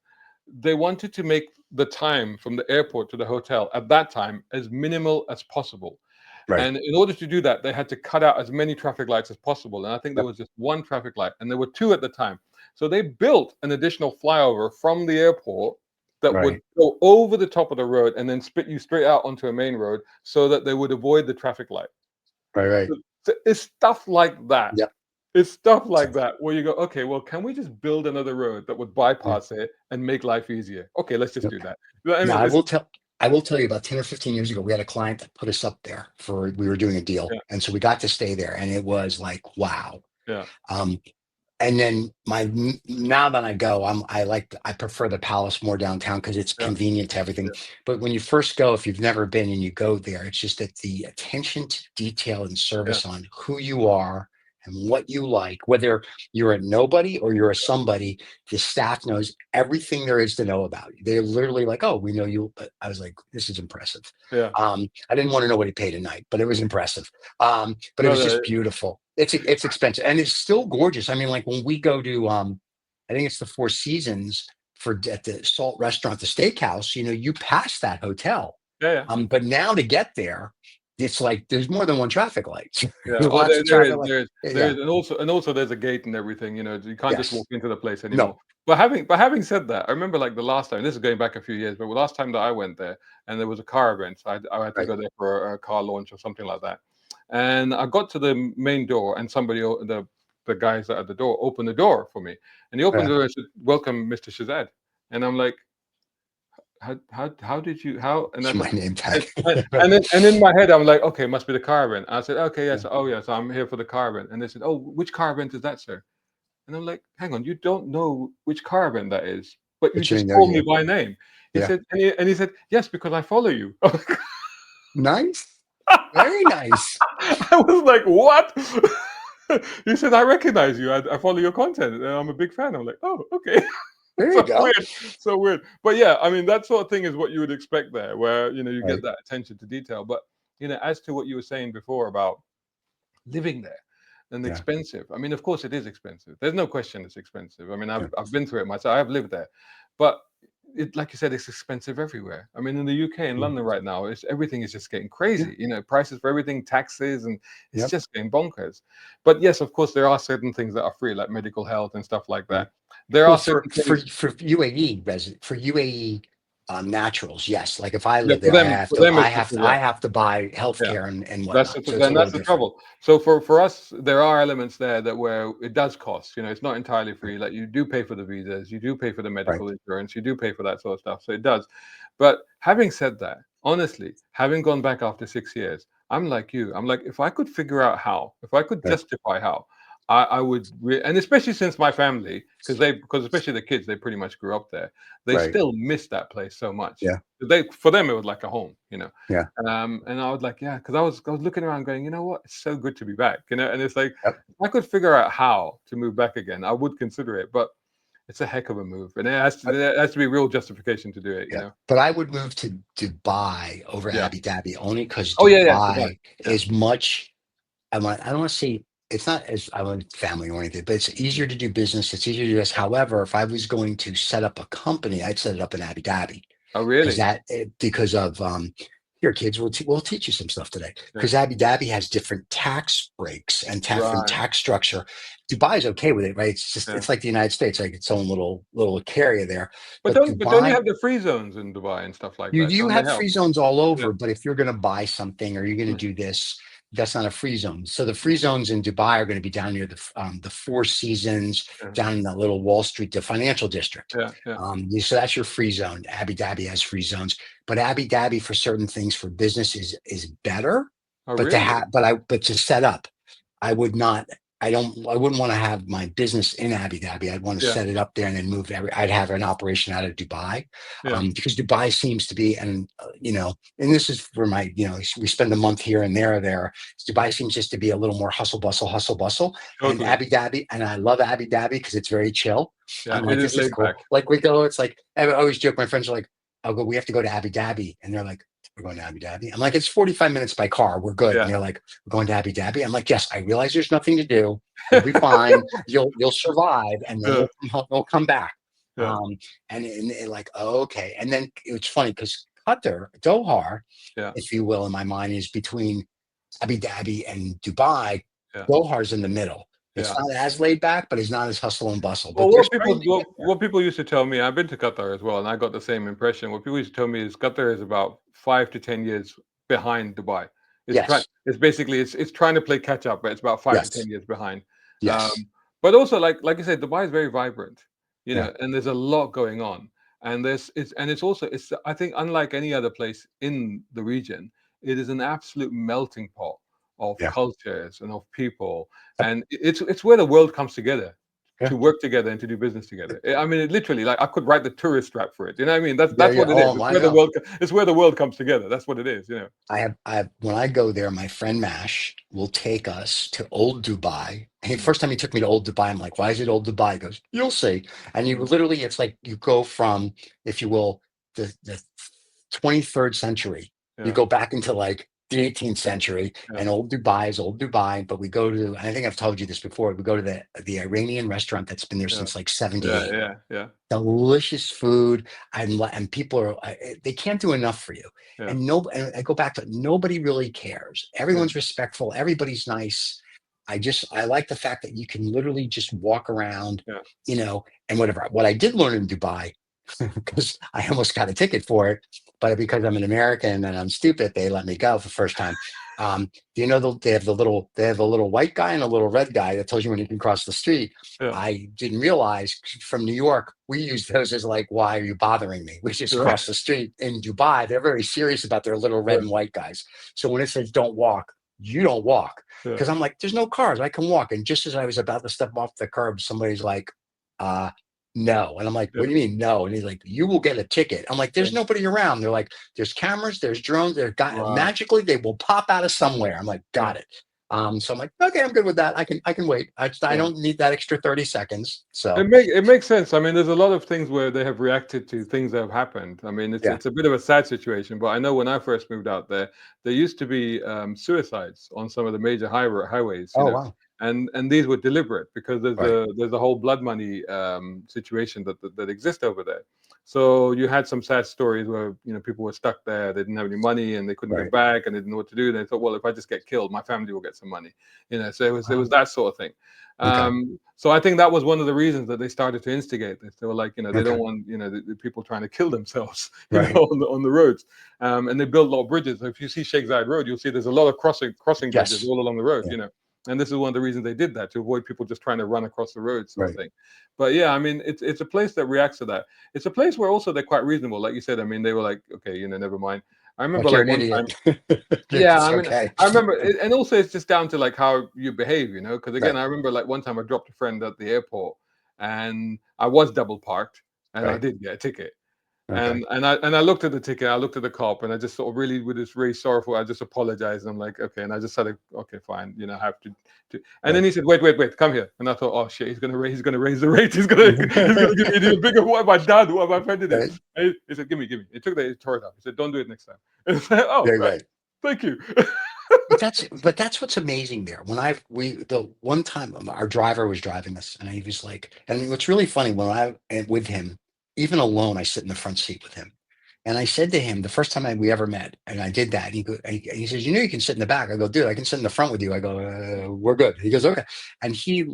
they wanted to make the time from the airport to the hotel at that time as minimal as possible. Right. And in order to do that, they had to cut out as many traffic lights as possible. And I think there Yep. was just one traffic light, and there were 2 at the time. So they built an additional flyover from the airport that would Right. go over the top of the road and then spit you straight out onto a main road so that they would avoid the traffic light. Right. Right. So it's stuff like that. Yep. It's stuff like that where you go, okay, well, can we just build another road that would bypass it and make life easier? Okay, let's just Yep. do that. I mean, Now I will tell you about 10 or 15 years ago, we had a client that put us up there we were doing a deal. Yeah. And so we got to stay there and it was like, wow. Yeah. And then now that I go, I prefer the Palace more downtown because it's Yeah. convenient to everything. Yeah. But when you first go, if you've never been and you go there, it's just that the attention to detail and service on who you are and what you like, whether you're a nobody or you're a somebody, the staff knows everything there is to know about you. They're literally like, oh, we know you. I was like, this is impressive. Yeah. I didn't want to know what he paid a night, but it was impressive. But it was just beautiful. It's expensive and it's still gorgeous. I mean, like when we go to, I think it's the Four Seasons at the Salt Restaurant, the steakhouse, you pass that hotel. Yeah. But now to get there, it's like there's more than one traffic light. Yeah. There is, and also there's a gate and everything. You can't just walk into the place anymore. No. But having said that, I remember like the last time. This is going back a few years, but the last time that I went there, and there was a car event, so I had to go there for a car launch or something like that. And I got to the main door, and somebody, the guys at the door, opened the door for me, and he opened the door and said, "Welcome, Mr. Shazad." And I'm like, how did you and my name tag. and in my head I'm like, okay, must be the car event. I said, okay, yes, oh yes, I'm here for the car event. And they said, oh, which car event is that, sir? And I'm like, hang on, you don't know which car event that is, but you just call me by name. He said, and he said, yes, because I follow you. Nice, very nice. I was like, what? He said, I recognize you. I follow your content, and I'm a big fan. I'm like, oh, okay. There you go. So weird. But yeah, I mean, that sort of thing is what you would expect there, where you get that attention to detail. But as to what you were saying before about living there and expensive. I mean, of course it is expensive. There's no question it's expensive. I mean, I've been through it myself. I've lived there. But like you said, it's expensive everywhere. I mean, in the UK, in London right now, everything is just getting crazy. Prices for everything, taxes, and it's just getting bonkers. But yes, of course, there are certain things that are free, like medical health and stuff like that. There are certain for UAE Naturals, yes. Like if I Yeah, live there, for them I it's have different. to, I Yeah. have to buy Yeah. healthcare and That's whatnot. the, So it's a then little that's the different. trouble. So for us, there are elements there that where it does cost. It's not entirely free. Like you do pay for the visas, you do pay for the Right. medical insurance, you do pay for that sort of stuff. So it does. But having said that, honestly, having gone back after 6 years, I'm like you. I'm like, if I could figure out how, if I could Right. justify how, I would, and especially since my family, because especially the kids, they pretty much grew up there. They Right. still miss that place so much. Yeah. For them, it was like a home. Yeah. And I was like, yeah, because I was looking around going, you know what? It's so good to be back. And it's like, Yep. if I could figure out how to move back again, I would consider it. But it's a heck of a move. And there has to be real justification to do it, you Yeah. know? But I would move to Dubai over Yeah. Abu Dhabi only because Oh, yeah, yeah. Dubai. Dubai Yeah. is much. I don't want to say it's not as I want family oriented, but it's easier to do business. It's easier to do this. However, if I was going to set up a company, I'd set it up in Abu Dhabi Oh, because really? because of your kids we'll teach you some stuff today Yeah. because Abu Dhabi has different tax breaks and different Right. tax structure. Dubai is okay with it, right? It's just Yeah. it's like the United States, like its own little area there. But But don't you Dubai, have the free zones in Dubai and stuff like that? you Don't they have help? free zones all Yeah. over, but if you're going to buy something or you're going to Mm. do this, that's not a free zone. So the free zones in Dubai are going to be down near the Four Seasons, Yeah. down in that little Wall Street, the financial district. Yeah. Yeah. So that's your free zone. Abu Dhabi has free zones, but Abu Dhabi for certain things for business is better. Oh, But to really? have, but to set up, I would not. I wouldn't want to have my business in Abu Dhabi. I'd want to Yeah. set it up there and then move I'd have an operation out of Dubai, Yeah. because Dubai seems to be, and and this is for my, we spend a month here and there. Dubai seems just to be a little more hustle bustle, and Totally. Abu Dhabi, and I love Abu Dhabi because it's very chill. Yeah. I'm It like, is this is laid cool. back. Like we go, it's like I always joke. My friends are like, I'll go. We have to go to Abu Dhabi, and they're like, we're going to Abu Dhabi. I'm like, it's 45 minutes by car. We're good. And Yeah. they're like, we're going to Abu Dhabi. I'm like, yes, I realize there's nothing to do. You'll be fine. You'll survive, and then Yeah. we'll come back. Yeah. And like, oh, okay. And then it's funny because Qatar, Doha, Yeah. if you will, in my mind, is between Abu Dhabi and Dubai. Yeah. Doha's in the middle. It's Yeah. not as laid back, but it's not as hustle and bustle. Well, But they're starting to get there. what people used to tell me, I've been to Qatar as well, and I got the same impression. What people used to tell me is Qatar is about 5 to 10 years behind Dubai. Yes, It's basically it's trying to play catch up, but it's about five to yes, ten years behind. Um, yes. but also, like I said, Dubai is very vibrant, Yeah. and there's a lot going on, and it's I think unlike any other place in the region, it is an absolute melting pot of Yeah. cultures and of people, Yep. and it's where the world comes together Yeah. to work together and to do business together. I mean, it literally, like I could write the tourist strap for it. You know what I mean? Yeah. That's Yeah. what it is. Oh, I know. It's where the world comes together. That's what it is. When I go there, my friend Mash will take us to old Dubai. And the Mm, first time he took me to old Dubai, I'm like, why is it old Dubai? He goes, you'll see. And you mm, literally, it's like you go from, if you will, the 23rd century. You yeah, go back into like the 18th century, yeah, and old Dubai is old Dubai. But we go to, and I think I've told you this before, we go to the Iranian restaurant that's been there yeah, since like yeah, 78. yeah, yeah, Delicious food, and people are, they can't do enough for you. yeah, And I go back to, nobody really cares. yeah, Everyone's respectful, everybody's nice. I like the fact that you can literally just walk around, yeah, and whatever. What I did learn in Dubai, because I almost got a ticket for it, but because I'm an American and I'm stupid, they let me go for the first time. Do you know they have the little white guy and a little red guy that tells you when you can cross the street. yeah, I didn't realize from New York, we use those as like, why are you bothering me? We just yeah, cross the street. In Dubai, they're very serious about their little red yeah, and white guys. So when it says don't walk, you don't walk. yeah, Because I'm like, there's no cars, I can walk. And just as I was about to step off the curb, somebody's like, uh, no. And I'm like, yeah, what do you mean no? And he's like, you will get a ticket. I'm like, yeah. there's nobody around. They're like, there's cameras, there's drones, Wow. magically they will pop out of somewhere. I'm like, Yeah, got it. So I'm like, okay, I'm good with that. I can wait. I yeah. don't need that extra 30 seconds. So It makes sense. I mean, there's a lot of things where they have reacted to things that have happened. I mean, yeah. it's a bit of a sad situation, but I know when I first moved out there, there used to be suicides on some of the major highways. Oh wow. and these were deliberate because Right. there's a whole blood money situation that exists over there. So you had some sad stories where people were stuck there, they didn't have any money and they couldn't get Right. back and they didn't know what to do. They thought, well, if I just get killed, my family will get some money. So it Wow. was that sort of thing. Okay. So I think that was one of the reasons that they started to instigate this. They were like, they Okay. don't want the people trying to kill themselves, Right. on the roads. And they built a lot of bridges. So if you see Sheikh Zayed Road, you'll see there's a lot of crossing bridges Yes. all along the road. Yeah. And this is one of the reasons they did that, to avoid people just trying to run across the road, sort of Right. thing. But yeah, I mean, it's a place that reacts to that. It's a place where also they're quite reasonable, like you said. I mean, they were like, okay, never mind. I remember Like you're like an one time. idiot. Yeah, It's I mean, okay. I remember, and also it's just down to like how you behave, because again, Right. I remember like one time I dropped a friend at the airport, and I was double parked, and I Right. did get a ticket. Okay. And I looked at the ticket, I looked at the cop, and I just sort of really, with this really sorrowful, I just apologized. And I'm like, okay, and I just said, okay, fine, I have to. And then Right. he said, wait, come here. And I thought, oh shit, he's gonna raise the rate. He's gonna give me an even bigger. What have I done? What have I offended him? Right. And he said, give me. He took the tore out. He said, don't do it next time. And I said, oh, Right. right, Right. thank you. But that's what's amazing there. The one time our driver was driving us, and he was like, and what's really funny when I am with him, even alone, I sit in the front seat with him, and I said to him the first time we ever met, and I did that. He says, you can sit in the back. I go, dude, I can sit in the front with you. I go, we're good. He goes, okay, and he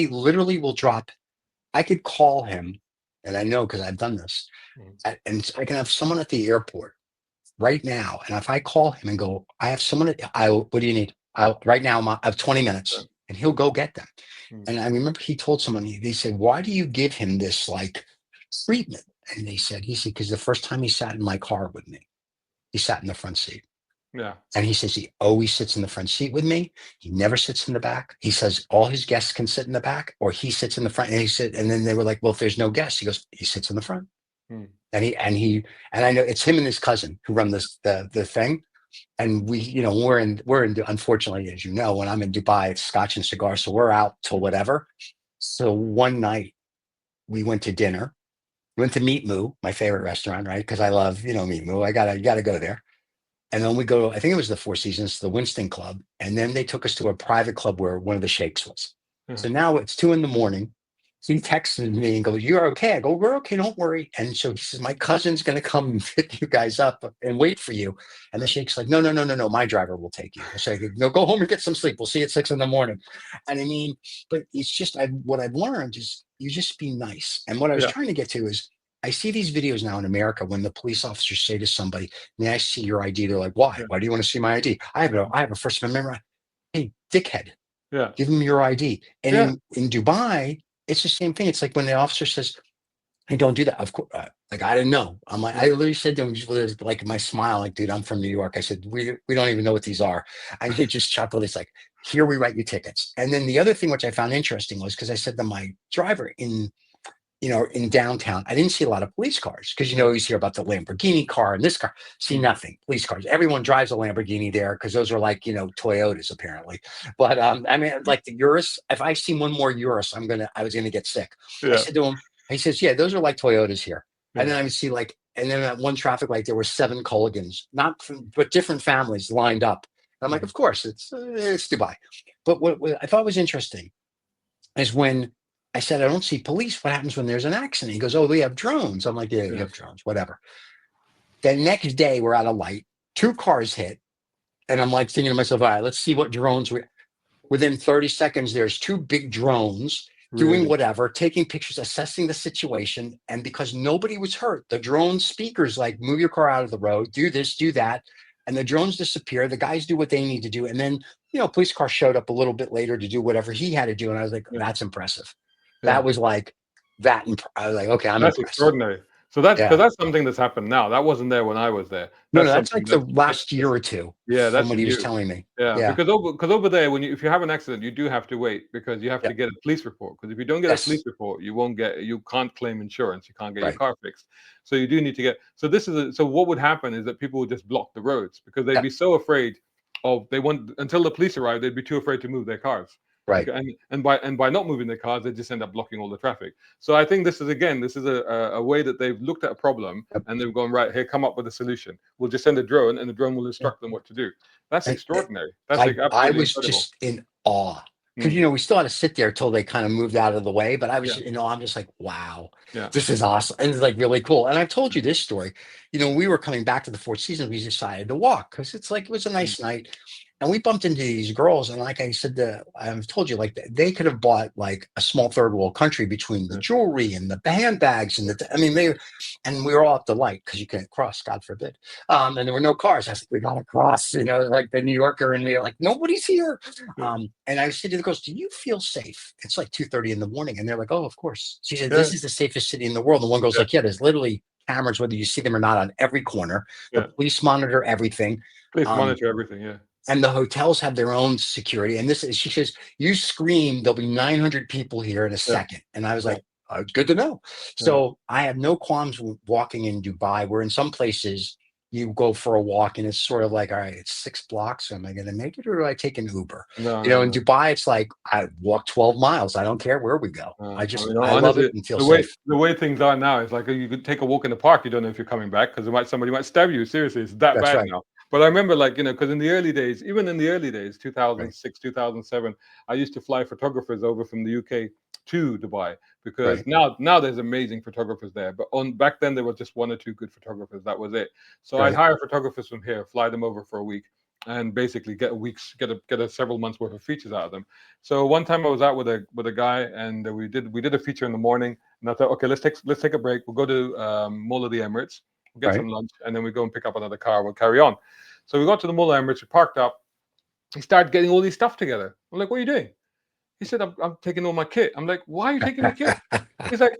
literally will drop. I could call him, and I know because I've done this, Mm. and I can have someone at the airport right now. And if I call him and go, I have someone, what do you need? Right now, I have 20 Yeah. minutes, and he'll go get them. Mm. And I remember he told someone, they said, why do you give him this like treatment? And he said, because the first time he sat in my car with me, he sat in the front seat. Yeah. And he says he always sits in the front seat with me. He never sits in the back. He says all his guests can sit in the back, or he sits in the front. And then they were like, well, if there's no guests, he goes, he sits in the front. Mm. And I know it's him and his cousin who run the thing. And we, we're in, unfortunately, as you know, when I'm in Dubai, it's scotch and cigar. So we're out till whatever. So one night we went to dinner. We went to Meat Moo, my favorite restaurant, right? Because I love, Meat Moo. You gotta go there. And then we go, I think it was the Four Seasons, the Winston Club. And then they took us to a private club where one of the sheikhs was. Yeah. So now it's 2 a.m. He texted me and goes, you're okay. I go, we're okay. Don't worry. And so he says, my cousin's going to come pick you guys up and wait for you. And the sheikh's like, no. My driver will take you. I say, no, go home and get some sleep. We'll see you at 6 a.m. And I mean, but it's just, what I've learned is you just be nice. And what I was Yeah. trying to get to is I see these videos now in America when the police officers say to somebody, may I see your ID? They're like, why? Yeah. Why do you want to see my ID? I have a First Amendment right. Hey, dickhead, Yeah. give them your ID. And Yeah. in Dubai, it's the same thing. It's like when the officer says, hey, don't do that. Of course, like, I didn't know. I'm like, I literally said to him, with like my smile, like, dude, I'm from New York. I said, we don't even know what these are. And he just chuckled. It's like, here we write you tickets. And then the other thing, which I found interesting, was because I said to my driver in downtown, I didn't see a lot of police cars because, you always hear about the Lamborghini car and this car. See nothing. Police cars. Everyone drives a Lamborghini there because those are like, Toyotas apparently. But I mean, like the Urus, if I see one more Urus, I was going to get sick. Yeah. I said to him, he says, yeah, those are like Toyotas here. Yeah. And then I would see and then at one traffic light, there were 7 Culligans, but different families lined up. And I'm like, of course, it's Dubai. But what I thought was interesting is when I said, I don't see police. What happens when there's an accident? He goes, oh, we have drones. I'm like, yeah, we have drones, whatever. The next day, we're at a light, 2 cars hit. And I'm like thinking to myself, all right, let's see what drones within 30 seconds, there's 2 big drones doing whatever, taking pictures, assessing the situation. And because nobody was hurt, the drone speakers like, move your car out of the road, do this, do that. And the drones disappear. The guys do what they need to do. And then, police car showed up a little bit later to do whatever he had to do. And I was like, that's impressive. That was like that. I was like, okay, I'm That's impressed. extraordinary. So that's because Yeah. that's something that's happened now. That wasn't there when I was there. No, That's that's something like the last year or two. Yeah, From that's what he was new. telling me. Yeah, Yeah. because over there, if you have an accident, you do have to wait because you have to get a police report. Because if you don't get a Yes. police report, you can't claim insurance. You can't get your Right. car fixed. So you do need to get. So so what would happen is that people would just block the roads because they'd be so afraid until the police arrive. They'd be too afraid to move their cars. Right. And by not moving their cars, they just end up blocking all the traffic. So I think this is a way that they've looked at a problem Yep. and they've gone, right here, come up with a solution. We'll just send a drone, and the drone will instruct them what to do. That's And extraordinary. That's like I absolutely was incredible. just in awe because Mm, we still had to sit there till they kind of moved out of the way. But I was, yeah, I'm just like, wow, yeah, this is awesome, and it's like really cool. And I've told you this story. We were coming back to the Four Seasons. We decided to walk because it's like it was a mm, nice night, and we bumped into these girls. And like I said, I've told you, like they could have bought like a small third world country between the yeah, jewelry and the handbags and I mean, and we were all at the light because you can't cross, God forbid. And there were no cars. I was like, we got to cross, like the New Yorker, and we were like, nobody's here. yeah, And I said to the girls, do you feel safe? It's like 2:30 in the morning. And they're like, oh, of course. She said, yeah, this is the safest city in the world. And one girl's yeah, like, yeah, there's literally cameras, whether you see them or not, on every corner. The yeah. police monitor everything. Please Um, monitor everything. Yeah, and the hotels have their own security. And she says, you scream, there'll be 900 people here in a yeah, second. And I was yeah, like, good to know. yeah. So I have no qualms with walking in Dubai, where in some places you go for a walk and it's sort of like, all right, it's 6 blocks. Am I going to make it, or do I take an Uber? No, In no, Dubai, it's like I walk 12 miles. I don't care where we go. I mean, I love it honestly, and feel the way safe. the way things are now is like you could take a walk in the park. You don't know if you're coming back because somebody might stab you. Seriously, it's that That's bad right. now. But I remember, like because in the early days, even in the early days, Right. 2006, 2007, I used to fly photographers over from the UK to Dubai because Right. now there's amazing photographers there. But back then there were just one or two good photographers. That was it. So I'd Right. hire photographers from here, fly them over for a week, and basically get a several months worth of features out of them. So one time I was out with a guy, and we did a feature in the morning, and I thought, okay, let's take a break. We'll go to Mall of the Emirates, we'll get Right. some lunch, and then we go and pick up another car. We'll carry on. So we got to the Mall of Emirates, we parked up. He started getting all these stuff together. I'm like, what are you doing? He said, I'm taking all my kit. I'm like, why are you taking the kit? He's like,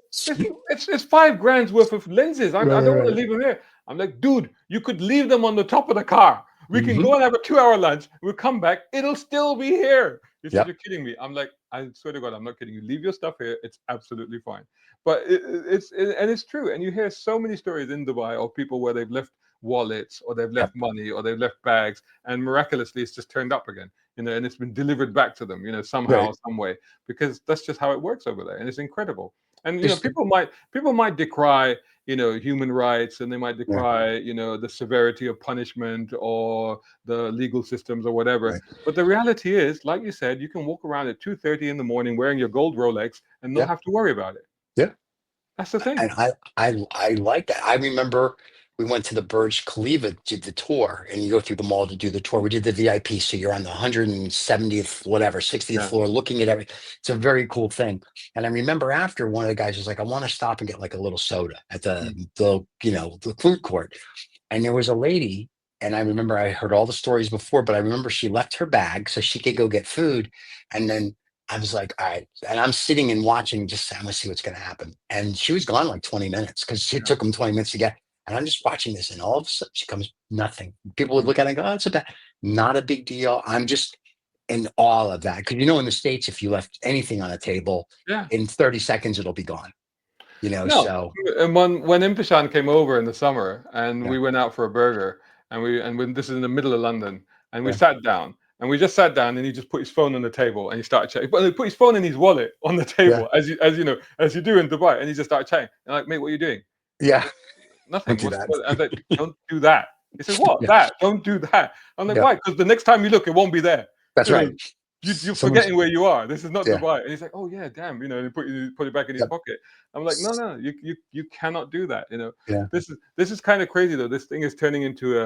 it's 5 grand's worth of lenses. I Right. don't want to Right. leave them here. I'm like, dude, you could leave them on the top of the car. We can Hmm. go and have a 2 hour lunch. We'll come back. It'll still be here. He said, Yep. you're kidding me. I'm like, I swear to God, I'm not kidding you. Leave your stuff here. It's absolutely fine. But and it's true. And you hear so many stories in Dubai of people where they've left wallets or they've left Yep. money or they've left bags, and miraculously it's just turned up again. And it's been delivered back to them, somehow, Right. some way, because that's just how it works over there, and it's incredible. And Just, people might decry, human rights, and they might yeah. decry, the severity of punishment or the legal systems or whatever. Right. But the reality is, like you said, you can walk around at 2:30 in the morning wearing your gold Rolex and not Yeah. have to worry about it. Yeah. That's the thing. And I like that. I remember we went to the Burj Khalifa, did the tour, and you go through the mall to do the tour. We did the VIP, so you're on the 170th, whatever, 60th Yeah. floor, looking at everything. It's a very cool thing. And I remember after, one of the guys was like, I want to stop and get like a little soda at Mm. the food court. And there was a lady, and I remember I heard all the stories before, but I remember she left her bag so she could go get food. And then I was like, all right. And I'm sitting and watching, just I'm gonna see what's gonna happen. And she was gone like 20 minutes because it Yeah. took them 20 minutes to get. And I'm just watching this, and all of a sudden she comes, nothing. People would Mm. look at it and go, oh, it's not a big deal. I'm just in awe of that. Because in the States, if you left anything on a table, Yeah. in 30 seconds it'll be gone. No, So and when Impashan came over in the summer, and yeah, we went out for a burger, and when this is in the middle of London, and we yeah, sat down, and we just sat down, and he just put his phone on the table, and he started chatting. But he put his phone in his wallet on the yeah, table, as you do in Dubai, and he just started chatting. And I'm like, mate, what are you doing? yeah. Nothing. Don't do that. I was like, don't do that. He said, what? Yeah, That? Don't do that. I'm like, yeah. why? Because the next time you look, it won't be there. That's You know, right. you're Someone's forgetting where you are. This is not yeah, Dubai. And he's like, oh yeah, damn. And he put it back in his yep, pocket. I'm like, no, you cannot do that. yeah. This is kind of crazy though. This thing is turning into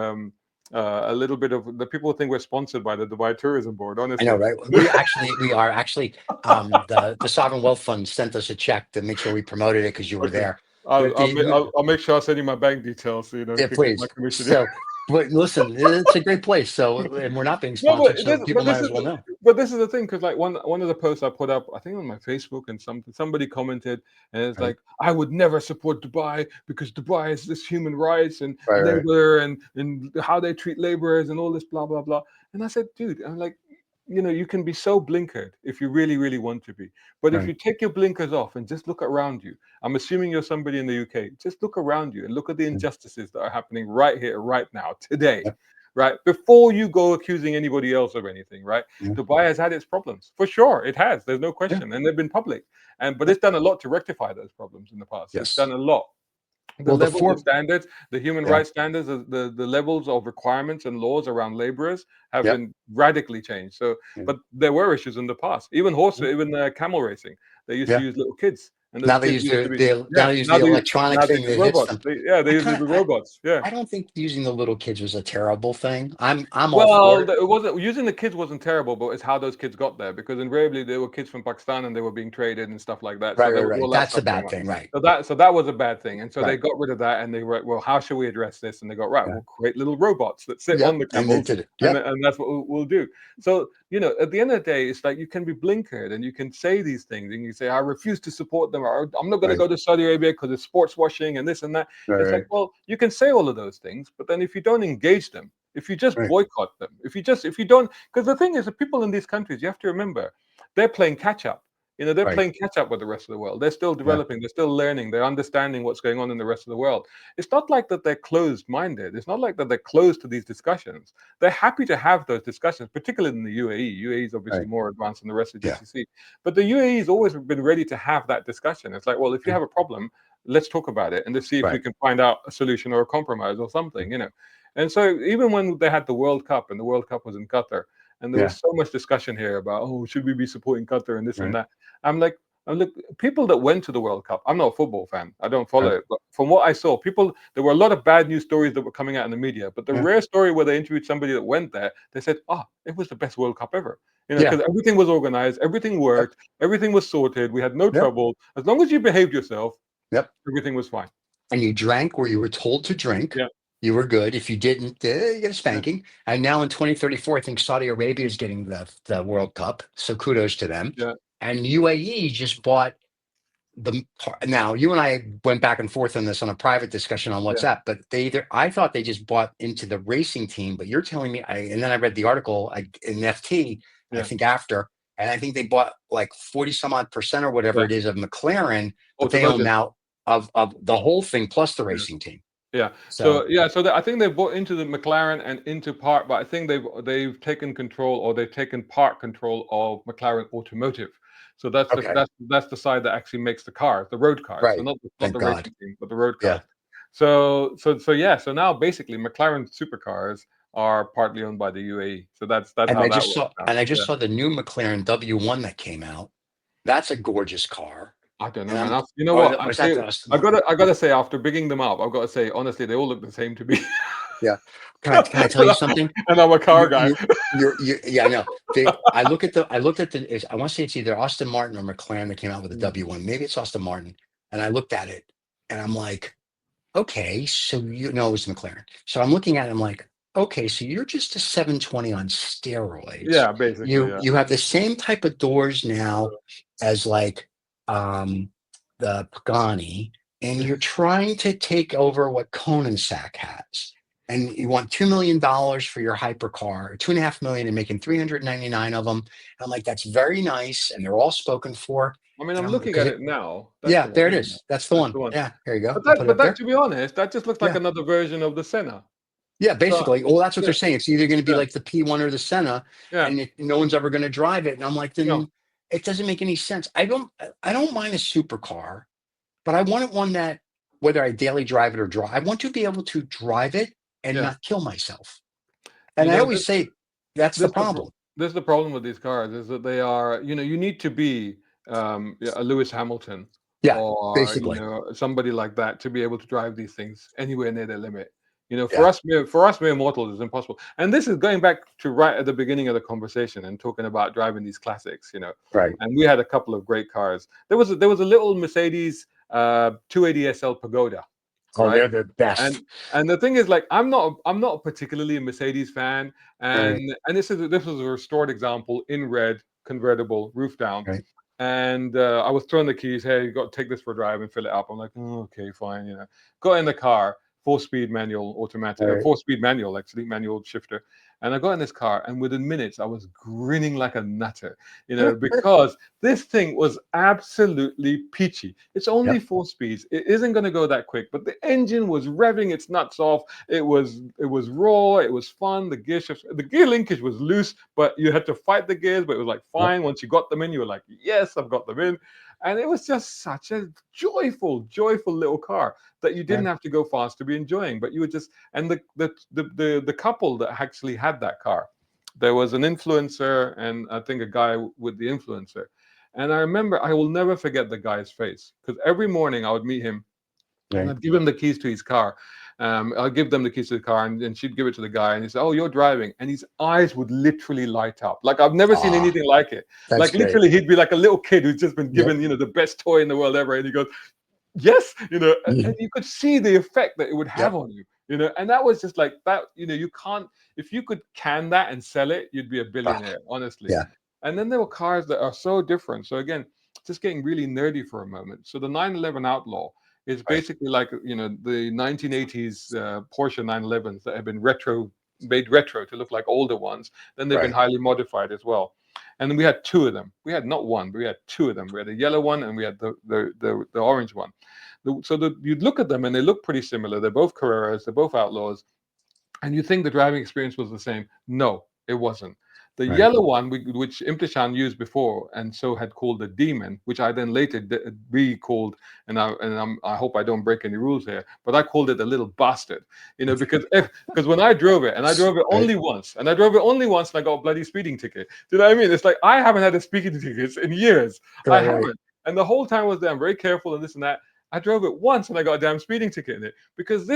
a little bit of the people think we're sponsored by the Dubai Tourism Board. I know, Honestly, right? We are actually, the Sovereign Wealth Fund sent us a check to make sure we promoted it because you were okay. there. I'll But I'll, ma- I'll I'll make sure I send you my bank details so you yeah, can get my please. commission. So, but listen, it's a great place. So, and we're not being No, sponsored, so people might as well know. but this is the thing, because like one of the posts I put up, I think on my Facebook, and somebody commented, and it's Right, like, I would never support Dubai because Dubai is this human rights and right, right, labor and how they treat laborers and all this blah blah blah. And I said, dude, I'm like, you can be so blinkered if you really really want to be, but if right. you take your blinkers off and just look around you, I'm assuming you're somebody in the UK, just look around you and look at the Mm, injustices that are happening right here, right now, today, yep, right? Before you go accusing anybody else of anything, right? Yeah. Dubai has had its problems for sure. It has. There's no Yeah. question, and they've been public. But Yeah. it's done a lot to rectify those problems in the past. It's Yes. done a lot. The Well, the levels of four. standards, the human Yeah. rights standards, the levels of requirements and laws around laborers have Yep. been radically changed. So, Yeah. but there were issues in the past. Even camel racing, they used to Yeah. use little kids, and those Now they kids use used to be now they use the electronic now they thing use that hits robots. them. They I use kind the of robots. Yeah. I don't think using the little kids was a terrible thing. I'm all for Well, it. it wasn't using the kids wasn't terrible, but it's how those kids got there because invariably they were kids from Pakistan and they were being traded and stuff like that. So Right, there right, was right. all that That's the stuff going bad on. thing, right? So that was a bad thing, and so they Right. got rid of that and they were well, how shall we address this? And they got right, Yeah. we'll create little robots that sit on Yep. the And they camels, did it. and Yep. and that's what we'll do. So at the end of the day, it's like you can be blinkered and you can say these things and you say I refuse to support them or I'm not going to Right. go to Saudi Arabia because it's sports washing and this and that. Right. It's like, Right. well, you can say all of those things, but then if you don't engage them, if you just Right. boycott them, if you don't, because the thing is, the people in these countries, you have to remember, they're playing catch up. They're Right. playing catch up with the rest of the world. They're still Yeah. developing. They're still learning. They're understanding what's going on in the rest of the world. It's not like that they're closed-minded. It's not like that they're closed to these discussions. They're happy to have those discussions, particularly in the UAE. UAE is obviously Right. more advanced than the rest of Yeah. GCC. But the UAE has always been ready to have that discussion. It's like, well, if you have a problem, let's talk about it and let's see if we Right. can find out a solution or a compromise or something. And so even when they had the World Cup and the World Cup was in Qatar, and there Yeah. was so much discussion here about, oh, should we be supporting Qatar and this and Right. that? I'm like, look, people that went to the World Cup, I'm not a football fan. I don't follow Right. it. But from what I saw, there were a lot of bad news stories that were coming out in the media. But the Yeah. rare story where they interviewed somebody that went there, they said, it was the best World Cup ever. Yeah. Because everything was organized, everything Yep. worked, everything was sorted. We had no Yep. trouble. As long as you behaved yourself, Yep. everything was fine. And you drank where you were told to drink. Yeah. You were good. If you didn't, you get a Yeah. spanking. And now in 2034, I think Saudi Arabia is getting the World Cup. So kudos to them. Yeah. And UAE just bought now you and I went back and forth on this on a private discussion on Yeah. WhatsApp, but I thought they just bought into the racing team, but you're telling me, and then I read the article in FT, I Yeah. think after, and I think they bought like 40 some odd percent or whatever Yeah. it is of McLaren, but they own Automotive. now of the whole thing plus the Yeah. racing team. Yeah. So I think they've bought into the McLaren and into part, but I think they've taken control or they've taken part control of McLaren Automotive. So that's okay, that's the side that actually makes the cars, the road cars. So right. not Thank the God. racing team, but the road Yeah. cars. So yeah. So now basically McLaren supercars are partly owned by the UAE. So that's And how I that just works saw, now. and I just Yeah. saw the new McLaren W1 that came out. That's a gorgeous car. I don't know, And man. You know or what? was that the Aston I Martin? gotta say, after bigging them up, I've got to say, honestly, they all look the same to me. Yeah. Can I tell you something? And I'm a car guy. Yeah, I know. I looked at I want to say it's either Aston Martin or McLaren that came out with a W1. Maybe it's Aston Martin. And I looked at it and I'm like, okay, so it was McLaren. So I'm looking at it, I'm like, okay, so you're just a 720 on steroids. Yeah, basically, yeah. You have the same type of doors now as like the Pagani, and you're trying to take over what Koenigsegg has. And you want $2 million for your hypercar, or $2.5 million, and making 399 of them. And I'm like, that's very nice, and they're all spoken for. I mean, And I'm I'm looking at it now. That's yeah, the there it one. is. That's the That's one. the one. Yeah, there you go. But I'll put it up there. to be honest, that just looks like Yeah. another version of the Senna. Yeah, So, basically. Well, that's what yeah, they're saying. It's either going to be yeah, like the P1 or the Senna, yeah. and no one's ever going to drive it. And I'm like, then No, it doesn't make any sense. I don't mind a supercar, but I wanted one that, whether I daily drive it or drive, I want to be able to drive it and yeah. not kill myself. And I always say that's the problem. This is the problem with these cars is that they are, you need to be a Lewis Hamilton Yeah, or basically. somebody like that to be able to drive these things anywhere near their limit. For Yeah. us mere mortals, it's impossible. And this is going back to right at the beginning of the conversation and talking about driving these classics. Right. And we had a couple of great cars. There was a little Mercedes 280 SL Pagoda. Oh, Right? they're the best. And the thing is, like, I'm not particularly a Mercedes fan, Right. and this was a restored example in red, convertible, roof down. Right. And I was throwing the keys. Hey, you got to take this for a drive and fill it up. I'm like, oh, okay, fine. Got in the car. 4-speed manual automatic, Right. 4-speed manual actually, manual shifter. And I got in this car, and within minutes I was grinning like a nutter, because this thing was absolutely peachy. It's only Yep. 4 speeds. It isn't going to go that quick, but the engine was revving its nuts off. It was raw. It was fun. The gear linkage was loose, but you had to fight the gears. But it was like Yep. fine. Once you got them in, you were like, yes, I've got them in. And it was just such a joyful, joyful little car that you didn't Yeah. have to go fast to be enjoying. But you were just, and the couple that actually had that car, there was an influencer and I think a guy with the influencer. And I remember, I will never forget the guy's face, because every morning I would meet him and Right. I'd give him the keys to his car. I'll give them the keys to the car, and she'd give it to the guy, and he said, "Oh, you're driving," and his eyes would literally light up. Like I've never seen Ah, anything like it. that's Like great. literally, he'd be like a little kid who's just been Yep. given, the best toy in the world ever, and he goes, "Yes," and Mhm. you could see the effect that it would have Yep. on you, and that was just like that. You can't, if you could can that and sell it, you'd be a Ah, billionaire, honestly. yeah. And then there were cars that are so different. So again, just getting really nerdy for a moment. So the 911 Outlaw is Right. basically like the 1980s Porsche 911s that have been made retro to look like older ones. Then they've been Right. highly modified as well. And then we had two of them. We had not one, but we had two of them. We had a yellow one and we had the orange one. You'd look at them and they look pretty similar. They're both Carreras. They're both Outlaws. And you think the driving experience was the same. No, it wasn't. The Right. yellow one, which Imtishan used before, and so had called the Demon, which I then later recalled, I hope I don't break any rules here, but I called it a little bastard, because when I drove it, and I drove it Right. only once, and I got a bloody speeding ticket. Do you know what I mean? It's like I haven't had a speeding ticket in years. I Right. Right. haven't, and the whole time I was there, I'm very careful and this and that. I drove it once and I got a damn speeding ticket in it, because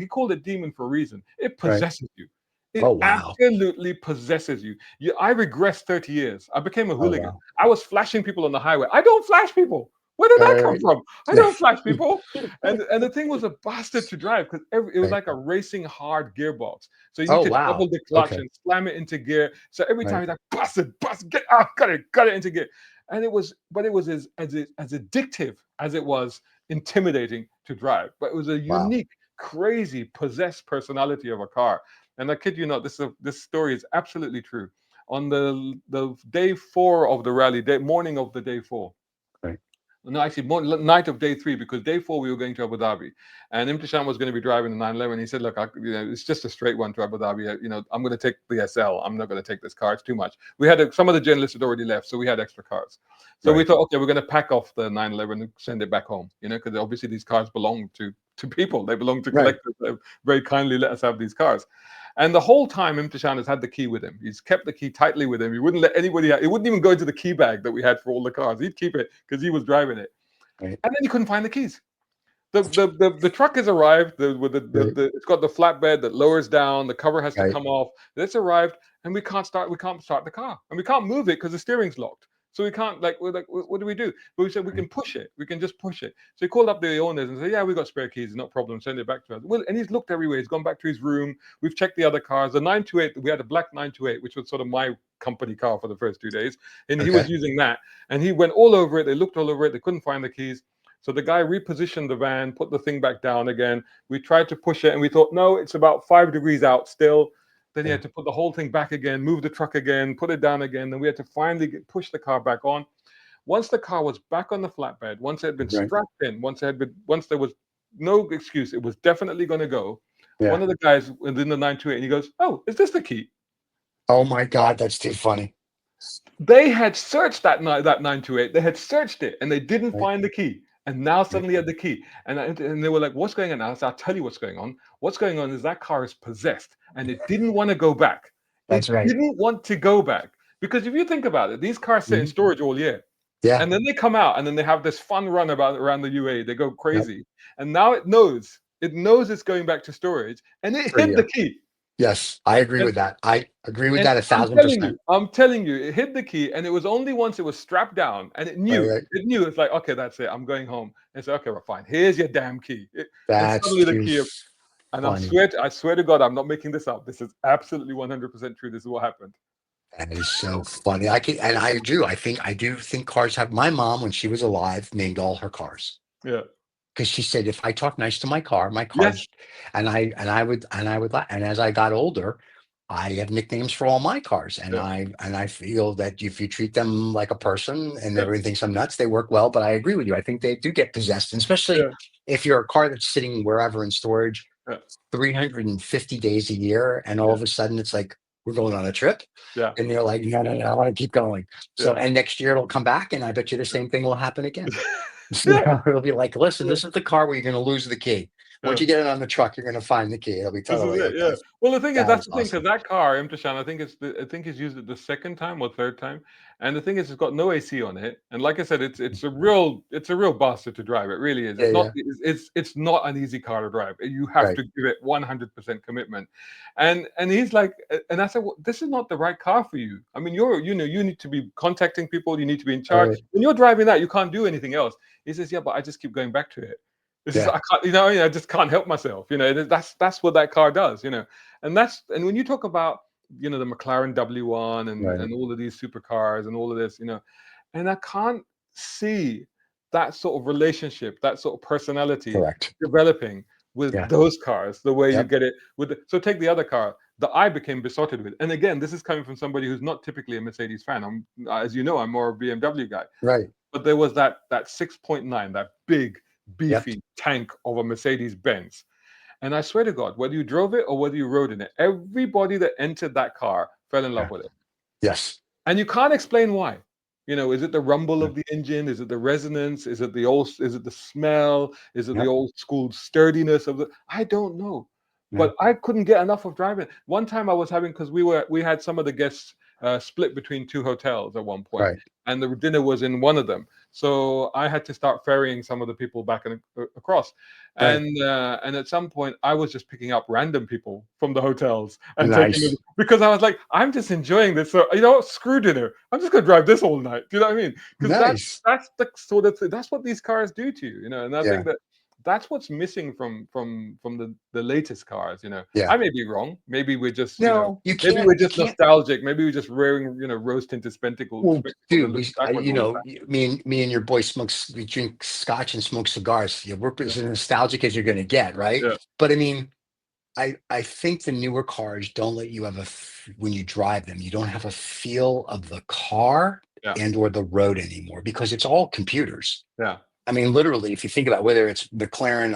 he called it Demon for a reason. It Right. possesses you. Oh It wow. absolutely possesses you. I regressed 30 years. I became a Oh hooligan. wow. I was flashing people on the highway. I don't flash people. Where did that come Right. from? I Right. don't flash people. And the thing was a bastard to drive, because it was Right. like a racing hard gearbox. So you need Oh to wow. double the clutch Okay. and slam it into gear. So every time Right. he's like, bastard, get out, got it into gear. And it was as addictive as it was intimidating to drive. But it was a Wow. unique, crazy, possessed personality of a car. And I kid you not, this story is absolutely true. On the day 4 of the rally, morning of the day 4. Right. No, actually, night of day 3, because day 4 we were going to Abu Dhabi, and Imtishan was going to be driving the 911. He said, "Look, it's just a straight one to Abu Dhabi. I'm going to take the SL. I'm not going to take this car. It's too much." Some of the journalists had already left, so we had extra cars. So we Right. thought, okay, we're going to pack off the 911 and send it back home. Because obviously these cars belong to people. They belong to Right. collectors. They very kindly let us have these cars. And the whole time, Imtishan has had the key with him. He's kept the key tightly with him. He wouldn't let anybody out. It wouldn't even go into the key bag that we had for all the cars. He'd keep it because he was driving it. Right. And then he couldn't find the keys. The truck has arrived. Right. It's got the flatbed that lowers down. The cover has to Right. come off. It's arrived, and we can't start the car, and we can't move it because the steering's locked. So we can't, we're like, what do we do? But we said we Right. can push it. We can just push it. So he called up the owners and said, "Yeah, we got spare keys. No problem. Send it back to us." Well, and he's looked everywhere. He's gone back to his room. We've checked the other cars. The 928, we had a black 928, which was sort of my company car for the first 2 days, and he Okay. was using that. And he went all over it. They looked all over it. They couldn't find the keys. So the guy repositioned the van, put the thing back down again. We tried to push it, and we thought, no, it's about 5 degrees out still. Then he Yeah. had to put the whole thing back again, move the truck again, put it down again. Then we had to finally push the car back on. Once the car was back on the flatbed, once it had been Right. strapped in, once there was no excuse, it was definitely going to go. One Yeah. of the guys within the 928, and he goes, "Oh, is this the key?" Oh my God. That's too funny. They had searched that 928. They had searched it, and they didn't Right. find the key. And now Right. suddenly had the key, and they were like, "What's going on?" I said, "I'll tell you what's going on. What's going on is that car is possessed, and it didn't want to go back. That's It right. didn't want to go back, because if you think about it, these cars sit in Mhm. storage all year, Yeah. and then they come out, and then they have this fun run around the UAE. They go Yep. crazy, and now it knows it's going back to storage, and it For hid the you. key. Yes. I agree And with that. I agree with and that I'm telling 1,000%. you, I'm telling you, it hit the key, and it was only once it was strapped down, and it Right. knew, Right. it knew. It's like, okay, that's it. I'm going home. And so, okay, well, fine. Here's your damn key. And That's suddenly the too key, and funny. I swear to God, I'm not making this up. This is absolutely 100% true. This is what happened. That is so funny. I do think cars have. My mom, when she was alive, named all her cars. Yeah. because she said if I talk nice to my car, Yes. and as I got older, I have nicknames for all my cars, and Yeah. I feel that if you treat them like a person and Yeah. everyone thinks I'm nuts, they work well. But I agree with you. I think they do get possessed, and especially Yeah. if you're a car that's sitting wherever in storage Yeah. 350 days a year, and all Yeah. of a sudden it's like we're going on a trip, Yeah. and you're like, no, no, no, I want to keep going. So, Yeah. and next year it'll come back, and I bet you the same thing will happen again. So Yeah. it'll be like, listen, Yeah. this is the car where you're going to lose the key. Once Yeah. you get it on the truck, you're going to find the key. It'll be This is totally it, yeah. okay. Well, the thing is, That that's is the thing, because awesome. that car, Imtishan, I think he's used it the second time or third time, and the thing is, it's got no AC on it, and like I said, it's a real bastard to drive. It really is. Yeah, It's not yeah, it's not an easy car to drive. You have right. to give it 100% commitment, and he's like, and I said, well, this is not the right car for you. I mean, you need to be contacting people, you need to be in charge. Right. When you're driving that, you can't do anything else. He says, yeah, but I just keep going back to it. This is Yeah, I can't, I just can't help myself. That's what that car does. And when you talk about the McLaren W1 right. and all of these supercars and all of this, and I can't see that sort of relationship, that sort of personality Correct. developing with Yeah. those cars the way you Yep. get it with so take the other car that I became besotted with. And again, this is coming from somebody who's not typically a Mercedes fan. As you know, I'm more a BMW guy. Right. But there was that 6.9, that big, Yep. beefy tank of a Mercedes Benz. And I swear to God, whether you drove it or whether you rode in it, everybody that entered that car fell in love Yeah. with it. Yes. And you can't explain why. Is it the rumble of the engine? Is it the resonance? Is it the smell? Is it the Yep. old school sturdiness of the I don't know. Yeah. But I couldn't get enough of driving. One time I was having because we had some of the guests split between two hotels at one point, Right. and the dinner was in one of them. So I had to start ferrying some of the people back across. Right. And at some point, I was just picking up random people from the hotels and taking them Nice. because I was like, I'm just enjoying this. So screw dinner. I'm just gonna drive this all night. Do you know what I mean? Because Nice. that's the sort of that's what these cars do to you. And I Yeah. think that's what's missing from the latest cars. Yeah. I may be wrong. Maybe we're just No, you maybe can't. we're You just can't. nostalgic. Maybe we're just wearing rose tinted spectacles Well, and dude, looking backwards all the time. me and your boy we drink scotch and smoke cigars. Yeah, we're as nostalgic as you're going to get, right? Yeah, But I mean, I think the newer cars don't let you have when you drive them, you don't have a feel of the car yeah, and or the road anymore because it's all computers. yeah, I mean, literally, if you think about whether it's McLaren,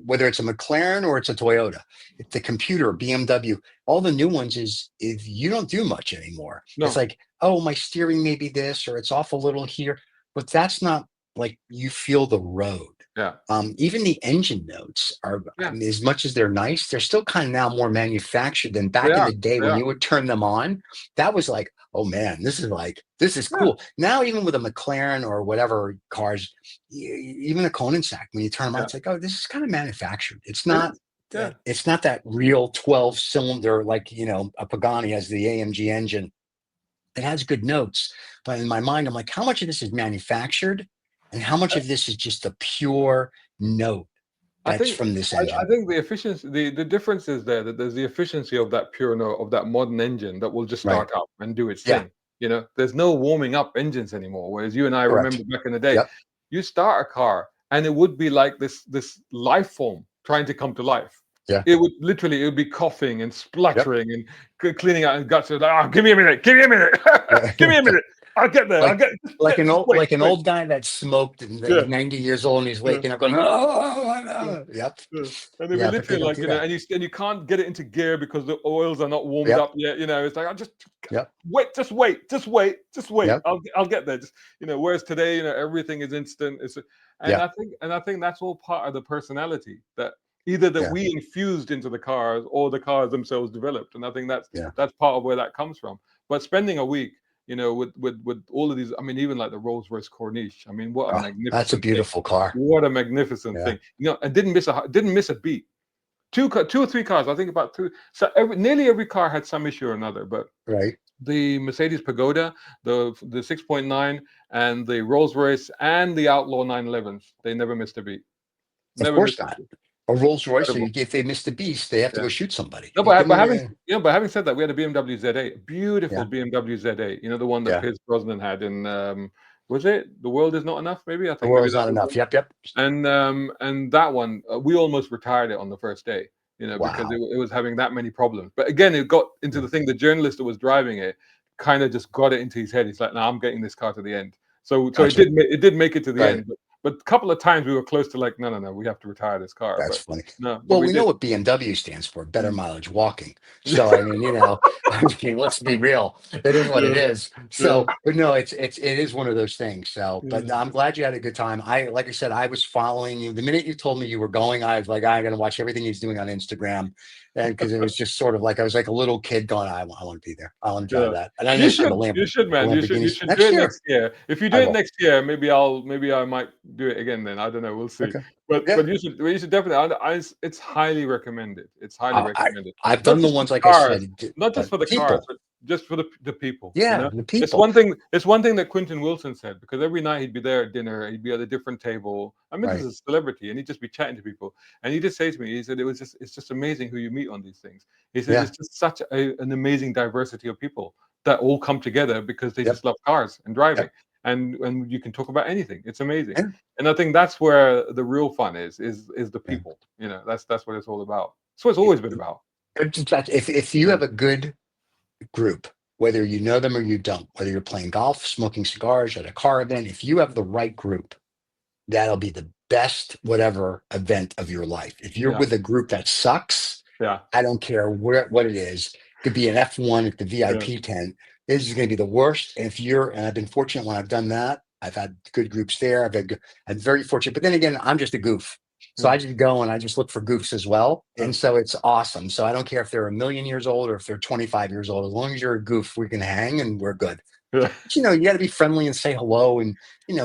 whether it's a McLaren or it's a Toyota, it's the computer, BMW, all the new ones is you don't do much anymore. It's no, like, oh, my steering may be this, or it's off a little here, but that's not like you feel the road. yeah, Even the engine notes are, I yeah. mean, as much as they're nice, they're still kind of now more manufactured than They back in are, the day they when are. you would turn them on. That was like, oh man, this is Yeah, cool. Now, even with a McLaren or whatever cars, even a Koenigsegg, when you turn them on, yeah. it's like, oh, this is kind of manufactured. It is. Yeah, It's not that real 12 cylinder like a Pagani has the AMG engine. It has good notes, but in my mind, I'm like, how much of this is manufactured, and how much of this is just a pure note I that's think from this I engine? think the efficiency, the difference is there that there's the efficiency of that pure note of that modern engine that will just Right. start up and do its Yeah. thing. There's no warming up engines anymore. Whereas you and I remember Correct. back in the day, Yep. you start a car and it would be like this life form trying to come to life. Yeah. It would be coughing and Yep. spluttering and cleaning out his guts. Like, oh, give me a minute, give me a minute, give me a minute. I'll get there. I'll like just wait, like an wait. old guy that smoked and he's Yeah, 90 years old and he's yeah. waking up going, oh, Yeah. no. Yep. Yeah. And they'll be Yeah, but they literally don't like, do that. and you can't get it into gear because the oils are not warmed Yep. up yet. It's like I just Yep. wait, just wait, just wait, just wait. Yep. I'll get there. Just whereas today, everything is instant. Yeah. And I think that's all part of the personality that either that Yeah. we infused into the cars or the cars themselves developed. And I think Yeah. that's part of where that comes from. But spending a week, with all of these, I mean, even like the Rolls-Royce Corniche. I mean, what a Oh, that's a magnificent thing. beautiful car. What a magnificent Yeah. thing. And didn't miss a beat. Two or three cars, I think about two. So nearly every car had some issue or another, but Right. the Mercedes Pagoda, the 6.9, and the Rolls-Royce and the Outlaw 911s, they never missed a beat. Of Never course missed a not. beat. A Rolls Royce, Incredible. if they miss the beast, they have to Yeah. go shoot somebody. No, You give but them having said that, we had a BMW Z8, beautiful yeah. BMW Z8. The one that Yeah. Pierce Brosnan had in was it The World Is Not Enough? Maybe I The think maybe world's that not was enough. it. Yep. And that one we almost retired it on the first day, because Wow. it was having that many problems. But again, it got into Yeah. the thing. The journalist that was driving it kind of just got it into his head. He's like, "No, I'm getting this car to the end." So Gotcha. it did make it to the Right. end. But a couple of times we were close to like, no, we have to retire this car. That's But funny. no, but Well, we we know did. what BMW stands for, better Mm. mileage walking. So I mean, I mean, let's be real. It is what it Yeah, is. yeah, So, but no, it is one of those things. So, but yeah. no, I'm glad you had a good time. Like I said, I was following you. The minute you told me you were going, I was like, I'm gonna watch everything he's doing on Instagram. And because it was just sort of like I was like a little kid going, I want to be there. I want to drive Yeah. that. And I know you have You should, the man. You Lamborghinis should do next it year. next year. If you do I it will. next year, maybe I might do it again then. I don't know. We'll see. Okay. But Yeah. you should definitely. It's highly recommended. It's highly I recommended. I've Not done the just for ones the like I cars, said, not just but for the cars, people. but just for the people. Yeah, the It's people. one thing. It's one thing that Quentin Wilson said, because every night he'd be there at dinner. He'd be at a different table. I mean, this Right. is a celebrity, and he'd just be chatting to people. And he just say to me, he said, it's just amazing who you meet on these things. He said Yeah. it's just such an amazing diversity of people that all come together because they Yep. just love cars and driving. Yep. And you can talk about anything. It's amazing. Yeah. And I think that's where the real fun is the Yeah. people. That's what it's all about. That's what it's always been about. If you Mm. have a good group, whether you know them or you don't, whether you're playing golf, smoking cigars at a car event, if you have the right group, that'll be the best whatever event of your life. If you're Yeah. with a group that sucks, Yeah. I don't care what it is. It could be an F1 at the Yeah. VIP tent. This is going to be the worst. And and I've been fortunate when I've done that. I've had good groups there. I'm very fortunate. But then again, I'm just a goof. So Yeah. I just go and I just look for goofs as well. Yeah. And so it's awesome. So I don't care if they're a million years old or if they're 25 years old. As long as you're a goof, we can hang and we're good. Yeah. But, you got to be friendly and say hello and,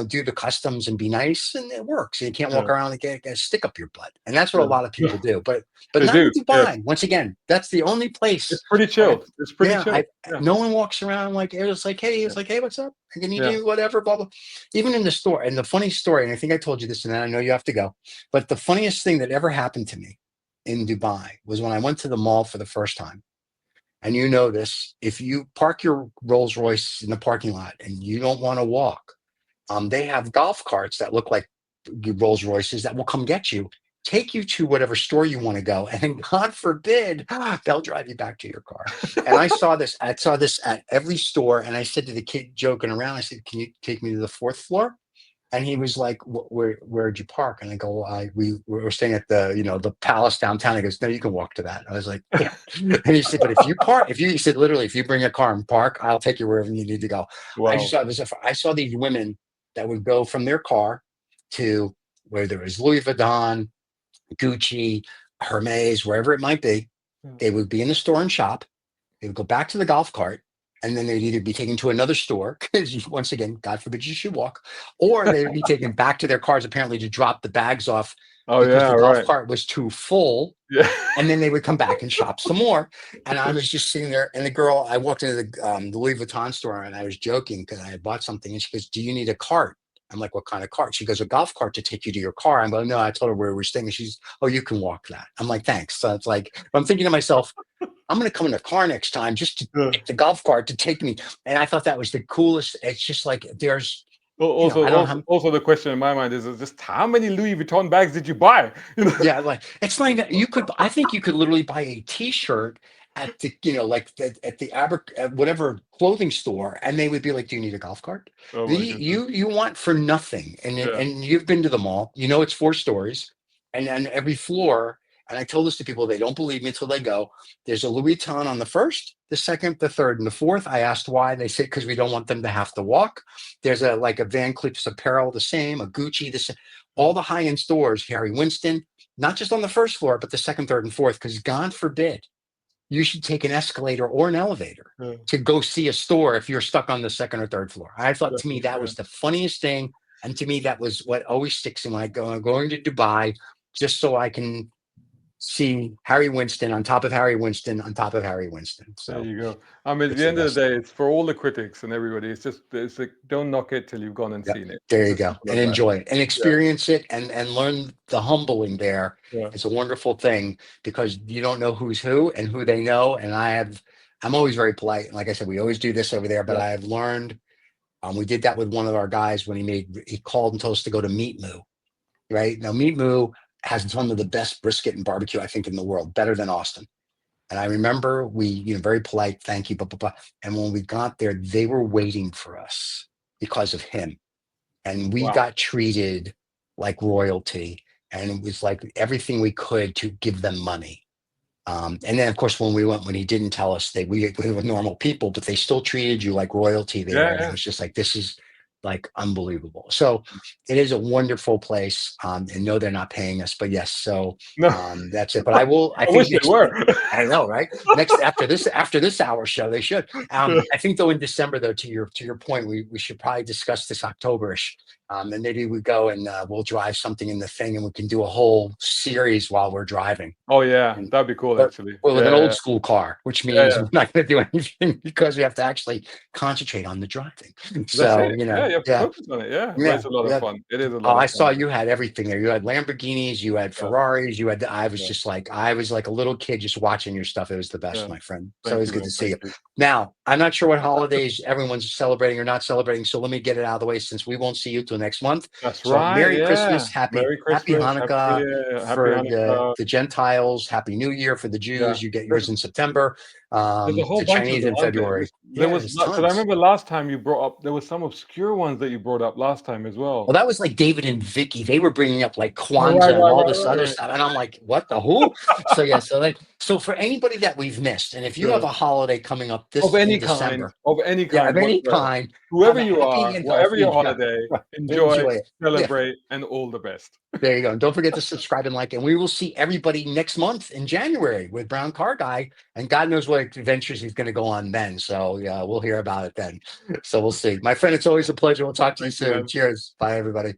do the customs and be nice, and it works. You can't walk Yeah. around and get a stick up your butt. And that's what a Yeah. lot of people do. But They not in do. Yes. Dubai. Once again, that's the only place. It's pretty I, chilled. It's pretty yeah, chilled. Yeah. no one walks around like Yeah. it's like, hey, what's up? Can you Yeah. do whatever? Blah blah. Even in the store. And the funny story, and I think I told you this, and I know you have to go. But the funniest thing that ever happened to me in Dubai was when I went to the mall for the first time. And you know this, if you park your Rolls Royce in the parking lot and you don't want to walk, they have golf carts that look like Rolls Royces that will come get you, take you to whatever store you want to go, and God forbid, they'll drive you back to your car. And I saw this at every store, and I said to the kid joking around, I said, "Can you take me to the fourth floor?" And he was like, Where'd you park?" And I go, we were staying at the Palace downtown. He goes, "No, you can walk to that." I was like, "Yeah." And he said, "But he said, literally, if you bring a car and park, I'll take you wherever you need to go." Wow. I saw these women that would go from their car to where there was Louis Vuitton, Gucci, Hermes, wherever it might be. Yeah. They would be in the store and shop. They would go back to the golf cart, and then they'd either be taken to another store, because once again, God forbid you should walk, or they would be taken back to their cars apparently to drop the bags off Oh because yeah. the golf Right. cart was too full. Yeah. And then they would come back and shop some more. And I was just sitting there, and I walked into the Louis Vuitton store, and I was joking because I had bought something, and she goes, "Do you need a cart?" I'm like, "What kind of cart?" She goes, "A golf cart to take you to your car." I'm like, "No," I told her where we're staying, and she's, "Oh, you can walk that." I'm like, "Thanks." So it's like, I'm thinking to myself, I'm going to come in a car next time just to Yeah. get the golf cart to take me. And I thought that was the coolest. It's just like I don't have. Also, the question in my mind is just how many Louis Vuitton bags did you buy? Yeah, like it's like that. I think you could literally buy a T-shirt at the, at the whatever clothing store, and they would be like, "Do you need a golf cart?" Oh The my goodness. you want for nothing, Yeah. and you've been to the mall. It's 4 stories, and every floor. And I told this to people, they don't believe me until they go. There's a Louis Vuitton on the first, the second, the third, and the fourth. I asked why. They said because we don't want them to have to walk. There's a Van Cleef's apparel, the same, a Gucci, the same. All the high-end stores, Harry Winston, not just on the first floor, but the second, third, and fourth, because God forbid you should take an escalator or an elevator Yeah. to go see a store if you're stuck on the second or third floor. I thought, to me, that Yeah. was the funniest thing. And to me, that was what always sticks in when I'm going to Dubai, just so I can see Harry Winston on top of Harry Winston on top of Harry Winston. There So you go. I mean, at it's the the end of best. the day, it's for all the critics and everybody. It's like, don't knock it till you've gone and Yep. seen it. There It's you as go. simple And as that. enjoy it and Yeah. experience it and learn the humbling there. Yeah. It's a wonderful thing because you don't know who's who and who they know. And I'm always very polite. And like I said, we always do this over there, but Yeah. I have learned We did that with one of our guys when he called and told us to go to Meat Moo. Right now, Meat Moo has some of the best brisket and barbecue I think in the world, better than Austin. And I remember we, very polite, thank you, blah, blah, blah. And when we got there, they were waiting for us because of him. And we got treated like royalty. And it was like everything we could to give them money. And then, of course, when we went, when he didn't tell us, we were normal people, but they still treated you like royalty there. And it was just like, this is like unbelievable. So it is a wonderful place. And no, they're not paying us, but yes. So that's it. But I think wish they were. I know, right? After this hour show, they should. I think though in December, though, to your point, we should probably discuss this Octoberish. And maybe we go and we'll drive something in the thing and we can do a whole series while we're driving. Oh yeah, that'd be cool actually. Well, with an old school car, which means we're not going to do anything because we have to actually concentrate on the driving. So you have to focus on it. But it's a lot of fun. It is a lot. Oh, I saw you had everything there. You had Lamborghinis, you had Ferraris, you had. I was just like, I was like a little kid just watching your stuff. It was the best, my friend. So it's good to see you. Now, I'm not sure what holidays everyone's celebrating or not celebrating. So let me get it out of the way since we won't see you till next month. That's so right. Merry Christmas, Happy Hanukkah for the Gentiles. Happy New Year for the Jews. You get yours in September. There's a whole the bunch Chinese of in February. There was because I remember last time you brought up there was some obscure ones that you brought up last time as well. Well, that was like David and Vicky. They were bringing up like Kwanzaa and all this other stuff, and I'm like, what the who? So for anybody that we've missed, and if you have a holiday coming up this of any December, kind, whoever you are, whatever your holiday, enjoy, celebrate, and all the best. There you go. And don't forget to subscribe and like. And we will see everybody next month in January with Brown Car Guy. And God knows what adventures he's going to go on then. So yeah, we'll hear about it then. So we'll see. My friend, it's always a pleasure. We'll talk to you soon. Cheers. Bye, everybody.